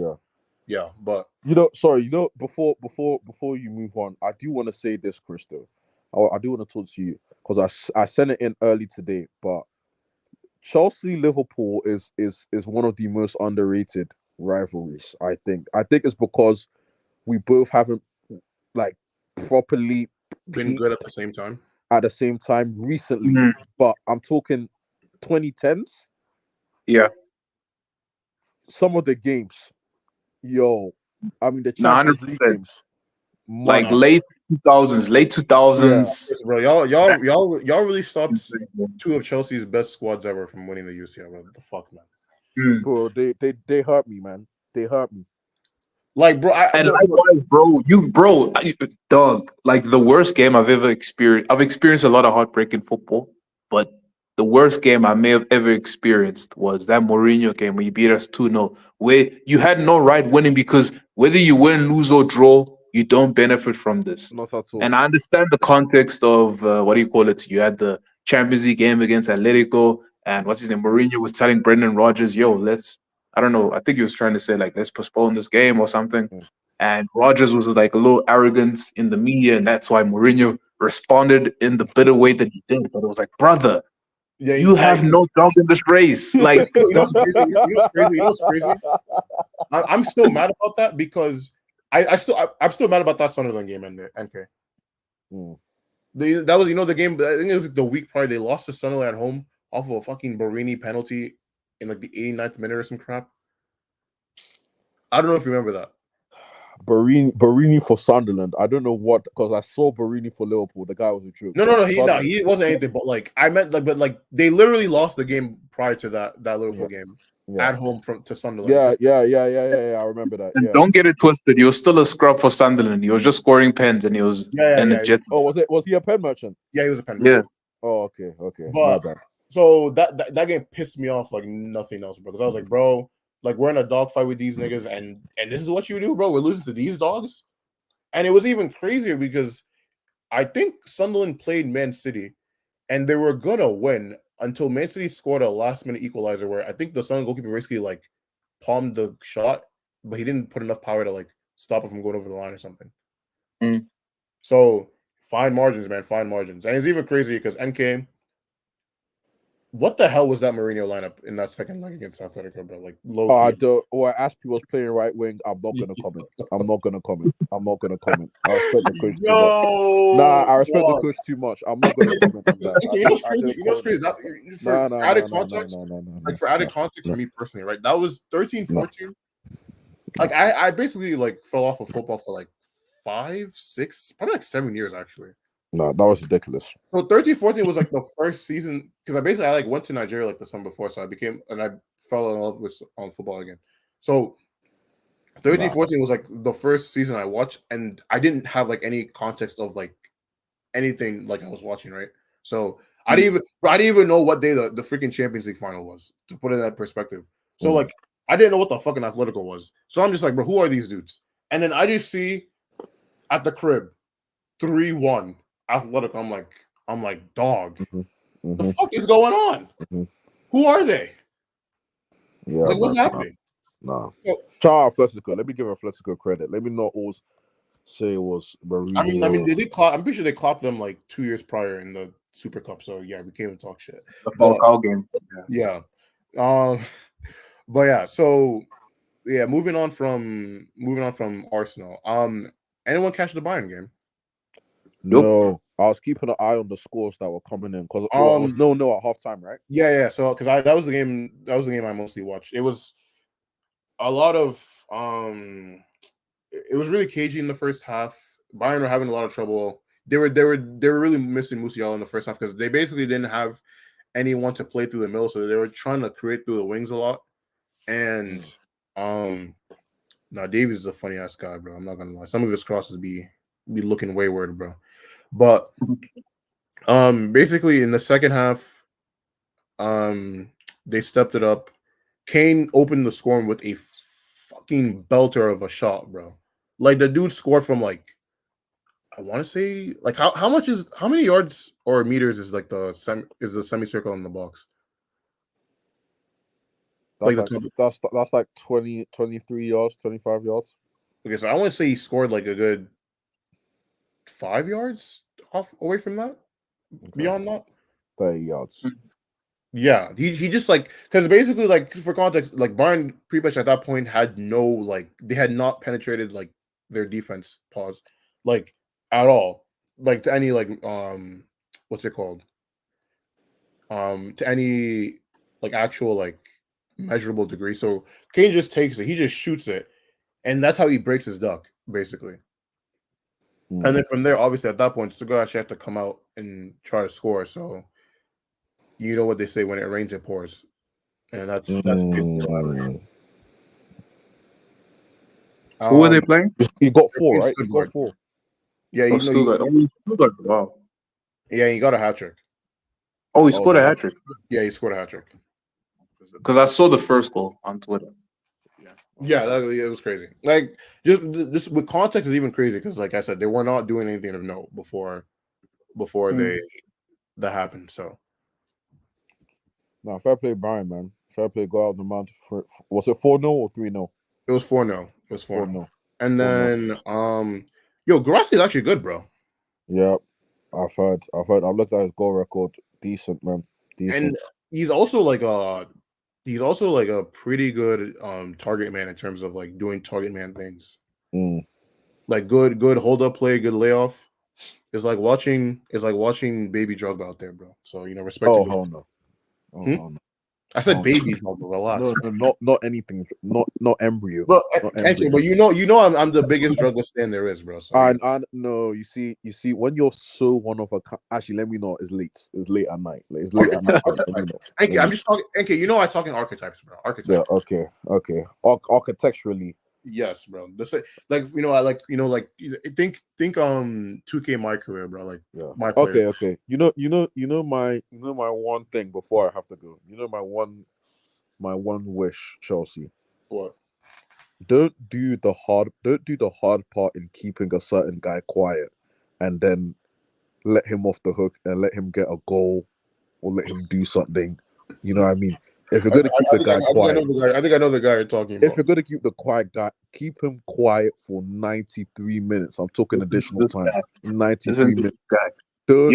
Yeah. but Sorry. Before you move on, I do want to say this, Crystal. I do want to talk to you because I sent it in early today, but Chelsea Liverpool is one of the most underrated rivalries. I think it's because we both haven't like properly been good at peaked the same time. at the same time recently. Mhm. But I'm talking 2010s. Yeah, Some of the games, yo, I mean the no, hundred Champions League percent. games, Like Nah, money. late two Yeah, thousands. bro, y'all really stopped Mm. two of Chelsea's best squads ever from winning the UCL. Bro. What the fuck, man? bro, they hurt me, man. They hurt me. Like, bro, And likewise, dog. Like the worst game I've ever experienced. I've experienced a lot of heartbreak in football, but the worst game I may have ever experienced was that Mourinho game where you beat us 2-0, where you had no right winning because whether you win, lose, or draw, you don't benefit from this. Not at all. And I understand the context of what do you call it? You had the Champions League game against Atletico, and what's his name? Mourinho was telling Brendan Rodgers, "Yo, let's." I don't know. I think he was trying to say like, "Let's postpone this game" or something. Mm. And Rodgers was like a little arrogant in the media, and that's why Mourinho responded in the bitter way that he did. But it was like, brother, you yeah. have no job in this race. Like, You know what's crazy? You know what's crazy? You know what's crazy? I'm still mad about that because I'm still mad about that Sunderland game, NK. Mm. That was the game. I think it was the week prior. They lost to Sunderland at home off of a fucking Barini penalty in like the 89th minute or some crap. I don't know if you remember that. Barini for Sunderland. I don't know what because I saw Barini for Liverpool. The guy was a joke. But No. Sunderland, He wasn't anything. But like I meant like they literally lost the game prior to that yeah, Liverpool game yeah, at home to Sunderland. yeah. I remember that. and Yeah. don't get it twisted. He was still a scrub for Sunderland. He was just scoring pens, and he was Yeah. energetic. Oh, was he a pen merchant? Yeah, he was a pen Yeah, merchant. Oh, okay. My But bad. so that game pissed me off like nothing else, bro. Because I was like, bro, like we're in a dogfight with these niggas, and this is what you do, bro. We're losing to these dogs, and it was even crazier because I think Sunderland played Man City, and they were gonna win until Man City scored a last minute equalizer where I think the Sunderland goalkeeper basically like palmed the shot, but he didn't put enough power to like stop it from going over the line or something. Mm. So fine margins, man, fine margins, and it's even crazier because NK. What the hell was that Mourinho lineup in that second leg against Atletico, bro? Like low key. Aspi was playing right wing. I'm not gonna comment. I respect the coach too much. Nah, Yo, I respect the what? coach too much. I'm not gonna comment on that. Okay, you know what's I crazy? didn't You know what's comment crazy? on That, that. for added context, like for added context No, for me personally, right? That was 13, no. 14. Like I basically like fell off of football for like 5, 6, probably like 7 years actually. No, that was ridiculous. So 13-14 was like the first season because I like went to Nigeria like the summer before, so I fell in love with football again. So 13-14 was like the first season I watched, and I didn't have like any context of like anything like I was watching, right? So I didn't even know what day the freaking Champions League final was, to put it in that perspective. So like I didn't know what the fucking Atletico was. So I'm just like, bro, who are these dudes? And then I just see at the crib 3-1 Atletico. I'm like, dog, the fuck is going on? Who are they? Yeah, like, what's happening? No. Shout out Atletico. Let me give Atletico credit. Let me not always say it was Mourinho. I mean, they did. I'm pretty sure they clapped them like 2 years prior in the Super Cup. So yeah, we can't even talk shit. The Falcao game. Yeah. But yeah. So yeah, moving on from Arsenal. Anyone catch the Bayern game? No, I was keeping an eye on the scores that were coming in because it was 0-0 at halftime, right? Yeah. So because that was the game I mostly watched. It was a lot of it was really cagey in the first half. Bayern were having a lot of trouble. They were really missing Musiala in the first half because they basically didn't have anyone to play through the middle, so they were trying to create through the wings a lot. And now Davies is a funny ass guy, bro. I'm not gonna lie. Some of his crosses be looking wayward, bro. But basically in the second half, they stepped it up. Kane opened the scoring with a fucking belter of a shot, bro. Like the dude scored from like, I want to say like how many yards or meters is like the semicircle in the box? That's like 20, 23 yards, 25 yards. Okay, so I want to say he scored like a good 5 yards away from that. Okay. Beyond that, 30 yards. Yeah, he just like because basically like for context, like Bayern pretty much at that point had no like they had not penetrated like their defense like at all, like to any like what's it called to any like actual like measurable degree. So Kane just takes it, he just shoots it, and that's how he breaks his duck basically. And then from there, obviously at that point, Stuttgart actually have to come out and try to score. So you know what they say: when it rains, it pours, and that's basically what happened. Who were they playing? He got 4, right? He got 4. Yeah, Stuttgart. Wow. Yeah, he got a hat trick. Oh, he scored a hat trick. Yeah, he scored a hat trick. Because I saw the first goal on Twitter. Yeah, it was crazy. Like just with context is even crazy because, like I said, they were not doing anything of note before that happened. So, no, fair play, Bayern, man. Fair play, go out the mount. Was it 4-0 or 3-0? It was 4-0. It was 4-0. And then, Guirassy is actually good, bro. Yeah, I've heard. I've looked at his goal record. Decent, man. Decent. And he's also like a pretty good target man in terms of like doing target man things. Like good hold up play, good layoff. It's like watching baby Drogba out there, bro. So respect. Oh hell no. Oh no. I said baby Drogba. Relax. No, not anything. Not embryo. But you know I'm the biggest Drogba stan there is, bro. So, I know. You see, when you're so one of a actually, let me know. It's late. It's late at night. It's late at night. Okay, I'm just talking. Okay, I talk in archetypes, bro. Archetypes. Yeah. Okay. Architecturally. Yes, bro. I think 2K my career, bro. Like my players. Okay. You know my one thing before I have to go. You know my one wish, Chelsea. What? Don't do the hard part in keeping a certain guy quiet, and then let him off the hook and let him get a goal or let him do something. You know what I mean? If you're gonna keep the guy quiet, I think I know the guy you're talking about. If you're gonna keep the quiet guy, keep him quiet for 93 minutes. I'm talking additional time. 93 minutes. Don't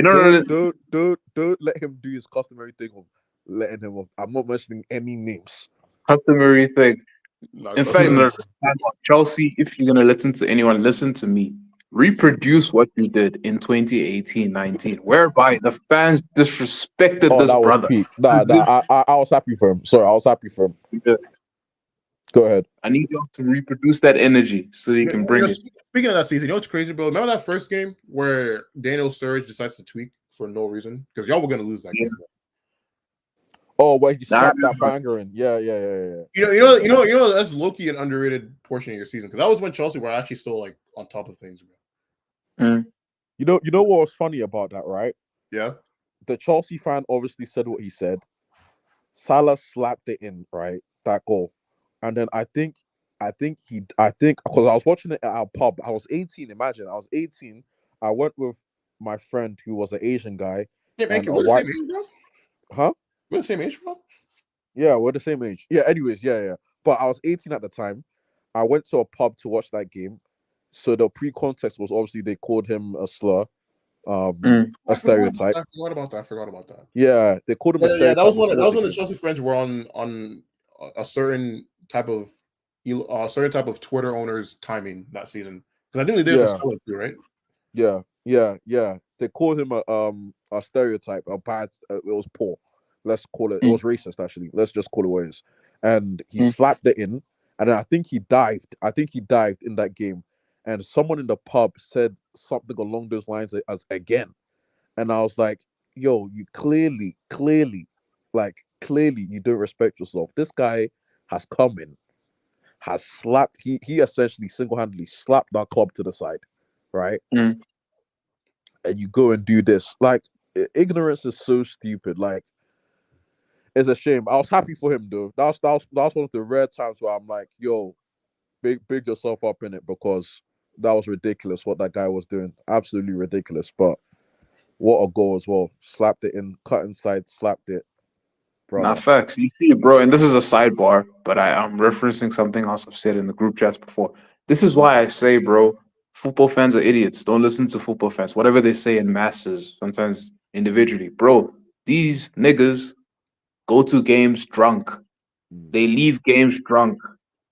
let him do his customary thing of letting him off. I'm not mentioning any names. Customary thing. In fact, Chelsea, if you're gonna listen to anyone, listen to me. Reproduce what you did in 2018-19, whereby the fans disrespected this brother. I was happy for him. Sorry, I was happy for him. Go ahead. I need y'all to reproduce that energy so you can bring it. Speaking of that season, you know what's crazy, bro? Remember that first game where Daniel Sturridge decides to tweak for no reason? Because y'all were going to lose that Yeah. game. Oh, where he Now I slapped that remember. banger in. Yeah. You know, that's low-key an underrated portion of your season. Because that was when Chelsea were actually still like on top of things, bro. Mm. You know what was funny about that, right? Yeah. The Chelsea fan obviously said what he said. Salah slapped it in, right? That goal. And then I think because I was watching it at our pub. I was 18, imagine. I was 18. I went with my friend who was an Asian guy Yeah, man, and a we're the white same age, bro. huh? We're the same age, bro. Yeah, we're the same age. Yeah, anyways, yeah. But I was 18 at the time. I went to a pub to watch that game. So the pre-context was obviously they called him a slur, Mm. a stereotype. I forgot about that. Yeah, they called him a Yeah, stereotype that before was the when the game. Chelsea fans were on a certain type of Twitter owners timing that season. Because I think they did it to Yeah, Sterling too, right? yeah. They called him a stereotype, a bad. It was poor. Let's call it. It Mm. was racist actually. Let's just call it what it is. And he Mm. slapped it in, and then I think he dived. I think he dived in that game, and someone in the pub said something along those lines as again, and I was like, "Yo, you clearly, you don't respect yourself. This guy has come in, has slapped. He essentially single handedly slapped that club to the side, right?" Mm. And you go and do this. Like ignorance is so stupid. Like it's a shame. I was happy for him though. That was one of the rare times where I'm like, yo, big yourself up in it because that was ridiculous what that guy was doing. Absolutely ridiculous. But what a goal as well. Slapped it in, cut inside, slapped it, Not brother. facts. You see, bro, and this is a sidebar, but I'm referencing something else I've said in the group chats before. This is why I say, bro, football fans are idiots. Don't listen to football fans. Whatever they say in masses, sometimes individually. Bro, these niggas go to games drunk. Mm. They leave games drunk.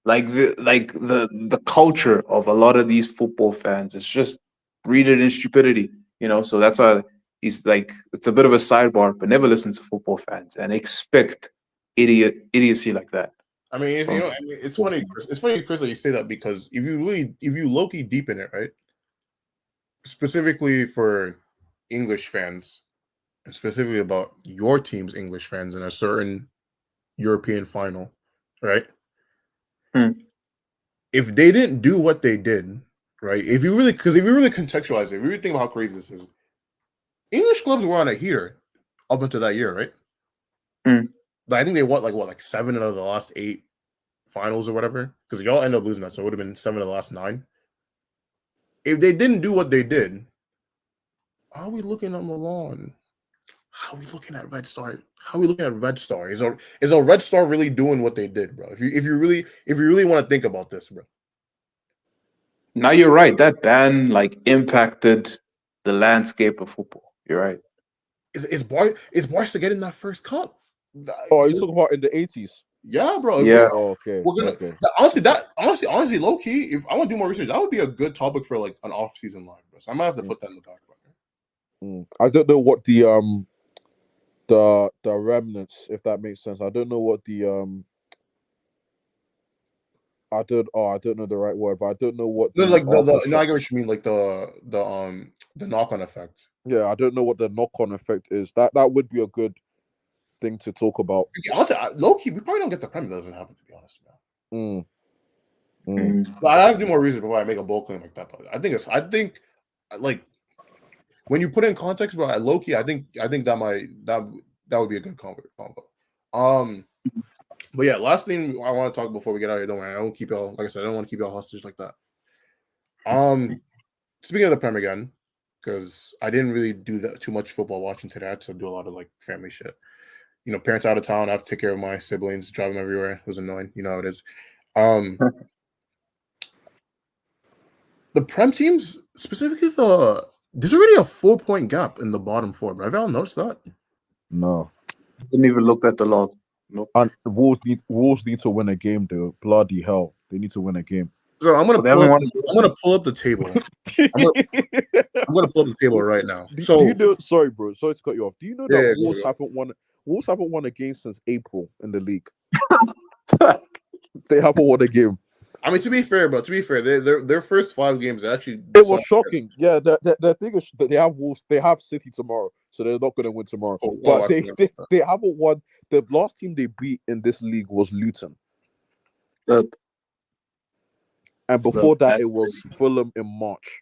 Like the culture of a lot of these football fans is just rooted in stupidity, you know. So that's why he's like it's a bit of a sidebar, but never listen to football fans and expect idiocy like that I mean, from it's football funny. fans. It's funny, Chris, that you say that because if you low key deep in it, right? Specifically for English fans, and specifically about your team's English fans in a certain European final, right? Hmm. If they didn't do what they did, right? If you really contextualize it, if you really think about how crazy this is, English clubs were on a heater up until that year, right? Hmm. Like, I think they won like 7 out of the last 8 finals or whatever. Because y'all end up losing that, so it would have been 7 of the last 9. If they didn't do what they did, how are we looking on the lawn? How are we looking at Red Star? How are we looking at Red Star? Is a Red Star really doing what they did, bro? If you really want to think about this, bro. Now you're right. That ban like impacted the landscape of football. You're right. Is Barca getting that first cup? Oh, are you talking about in the 80s? Yeah, bro. If Yeah. Oh, okay. we're gonna Okay. honestly, low key, if I want to do more research, that would be a good topic for like an off season line, bro. So I might have to Mm, put that in the back burner. I don't know what the remnants, if that makes sense. I don't know what the I don't know the right word, but I don't know what No, the like no, I aftershock. get what you mean, like the knock on effect. Yeah, I don't know what the knock-on effect is. That would be a good thing to talk about. Honestly, low key, we probably don't get the Premier. That doesn't happen, to be honest, man. Mm, mm. Hmm. But I have to do more research before I make a bold claim like that. But I think like when you put in context, bro, low key, I think that would be a good combo. But yeah, last thing I want to talk before we get out of here. Don't worry, I don't keep y'all. Like I said, I don't want to keep y'all hostage like that. Speaking of the Prem again, because I didn't really do that too much football watching today. I had to do a lot of like family shit. You know, parents out of town. I have to take care of my siblings, drive them everywhere. It was annoying. You know how it is. The Prem teams, specifically there's already a 4-point gap in the bottom 4. But have y'all noticed that? No. Didn't even look at the log. Nope. And Wolves need to win a game, though. Bloody hell, they need to win a game. So I'm Well, they haven't won. gonna pull up the table. I'm gonna pull up the table right now. Do you know? Sorry, bro. Sorry to cut you off. Do you know that Go. Wolves haven't won a game since April in the league? They haven't won a game. I mean, to be fair, bro. To be fair, their first 5 games they actually It saw. was shocking. Yeah, the thing is that they have Wolves, they have City tomorrow, so they're not going to win tomorrow. But I they, forgot. they haven't won. The last team they beat in this league was Luton, Look, and look, before that it was Fulham in March.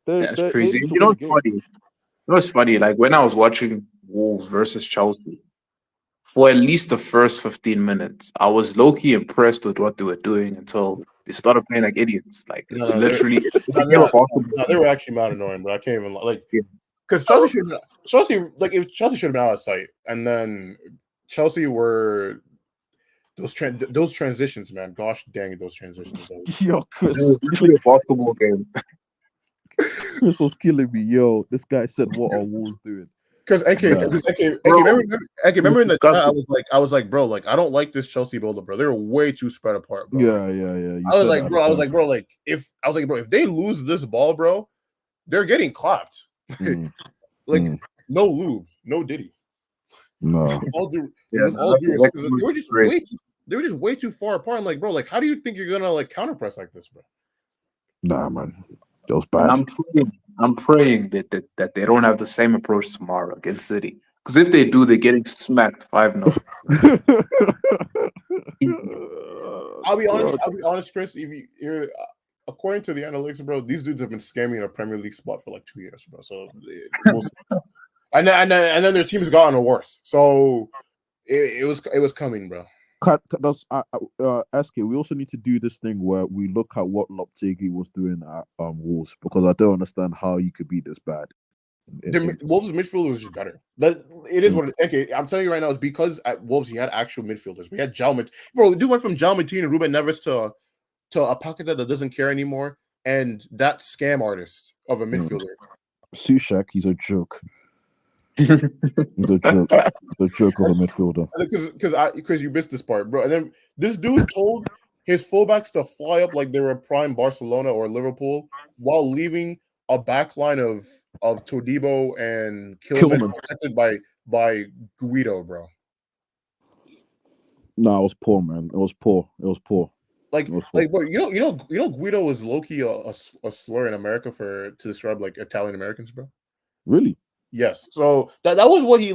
that's They crazy. need to You know win a what's game. funny? You know what's funny? Like when I was watching Wolves versus Chelsea, for at least the first 15 minutes, I was low key impressed with what they were doing until they started playing like idiots. Like No, it's no, they're, literally it no, became a no, basketball no, they game. were actually mad annoying, but I can't even like Yeah. because Chelsea should have been out of sight, and then Chelsea were those transitions, man. Gosh dang it, those transitions. Though. Yo, It was literally a basketball game. Chris was killing me. Yo, this guy said, "What are Wolves doing?" Because Nah. remember, It was remember in the chat, disgusting. I was like, bro, like I don't like this Chelsea build-up, bro. They're way too spread apart, bro. Like, Yeah. You I was said like, that at bro, the time. if they lose this ball, bro, they're getting clapped. Mm, Like, mm, no lube, no Diddy. no. Yeah, With no, all that's due respect, 'cause exactly great. they were just way too far apart. I'm like, bro, like, how do you think you're gonna like counter press like this, bro? Nah, man. That was And bad. I'm praying that they don't have the same approach tomorrow against City. Because if they do, they're getting smacked 5-0. I'll be honest, Chris. If you're according to the analytics, bro, these dudes have been scamming in a Premier League spot for like 2 years, bro. So we'll see. And then their team's gotten worse. So it was coming, bro. SK, we also need to do this thing where we look at what Loptegi was doing at Wolves, because I don't understand how you could be this bad. Wolves' midfield was just better. But it is what it, okay. I'm telling you right now, it's because at Wolves he had actual midfielders. We had bro. We went from Jalmatin and Ruben Neves to a pocket that doesn't care anymore, and that scam artist of a midfielder. Sushak, he's a joke. He's a joke. He's a joke of a midfielder. Because you missed this part, bro. And then this dude told his fullbacks to fly up like they were prime Barcelona or Liverpool, while leaving a back line of Todibo and Kilman protected by Guido, bro. No, it was poor, man. It was poor. Like, bro, Guido was low key a slur in America to describe like Italian Americans, bro. Really? Yes. So that's what he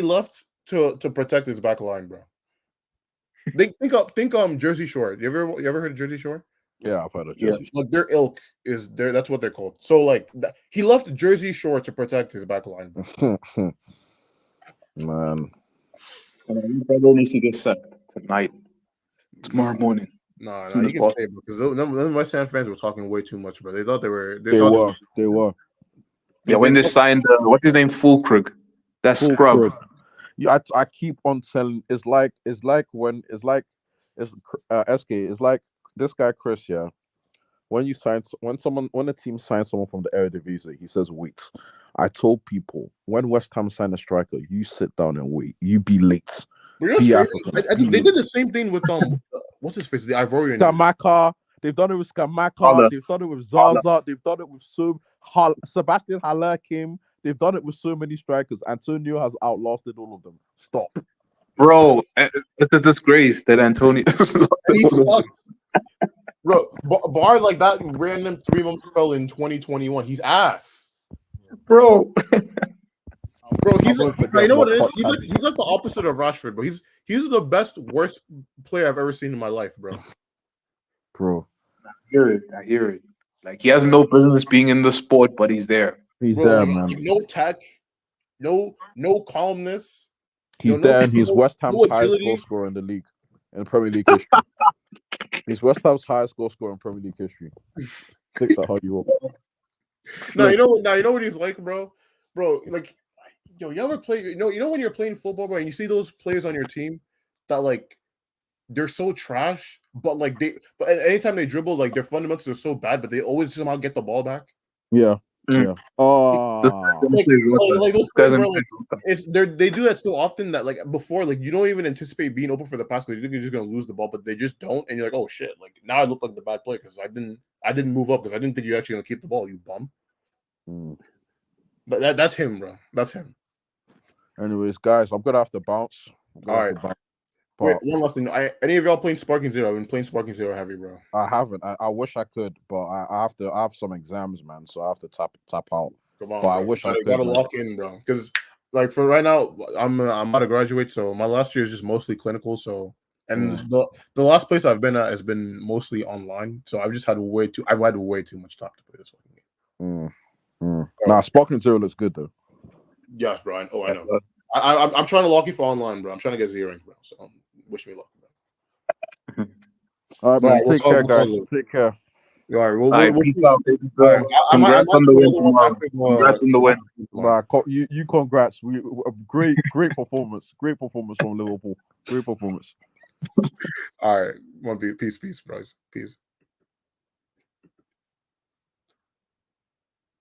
left to protect his back line, bro. Think Jersey Shore. You ever heard of Jersey Shore? Yeah, I've heard of Jersey. Like their ilk is there. That's what they're called. So like he left Jersey Shore to protect his back line, bro. Man. You probably need to get set tonight, tomorrow morning. Nah, Soon you as can possible. stay, bro. Because those West Ham fans were talking way too much, bro. They thought they were. They were. Yeah, when they signed, what's his name, Fulkrug, that Full scrub. crib. Yeah, I keep on telling. It's like SK. It's like this guy Chris. Yeah, when a team signs someone from the Eredivisie, he says wait. I told people when West Ham sign a striker, you sit down and wait. You be late. Be African. They did the same thing with what's his face, the Ivorian. Skamaka. They've done it with Skamaka. They've done it with Zaza. They've done it with Sebastian Haller came. They've done it with so many strikers. Antonio has outlasted all of them. Stop. Bro, it's a disgrace that Antonio. He sucks. Bro, bar like that random 3-month spell in 2021. He's ass. Bro, he's like, you know what it is? He's like the opposite of Rashford, bro. He's the worst player I've ever seen in my life, bro. I hear it. Like he has no business being in the sport, but he's there. He's there, man. No tech, no calmness. He's there, and he's West Ham's highest goal scorer in the league, in Premier League history. He's West Ham's highest goal scorer in Premier League history. Think that how you up. Now you know what he's like, bro. Bro, like, yo, you ever play? You know when you're playing football, bro, and you see those players on your team that like they're so trash, but anytime they dribble, like their fundamentals are so bad, but they always somehow get the ball back. Yeah. Yeah. Oh, like those players, bro, like they do that so often that like before, like you don't even anticipate being open for the pass because you think you're just gonna lose the ball, but they just don't, and you're like, oh shit, like now I look like the bad player because I didn't move up because I didn't think you're actually gonna keep the ball, you bum. But that's him, bro. That's him. Anyways, guys, I'm gonna have to bounce. All right. Wait, But one last thing. Any of y'all playing Sparking Zero? I've been playing Sparking Zero heavy, bro. I haven't. I wish I could, but I have some exams, man. So I have to tap out. Come on, But I bro. wish I You could, gotta man. lock in, bro. Because like for right now, I'm about to graduate, so my last year is just mostly clinical. So and the last place I've been at has been mostly online. So I've had way too much time to play this fucking game. Nah, Sparking Zero looks good though. Yes, bro. I know. I'm trying to lock you for online, bro. I'm trying to get Z rank, bro. So wish me luck, bro. All right, man. Take care, guys. Later. Take care. All right, All right, peace out, baby girl. I might Congrats on the do win another one tomorrow. after Congrats on the win. Nah, you congrats. Great performance. Great performance from Liverpool. Great performance. All right, peace, bros. Peace.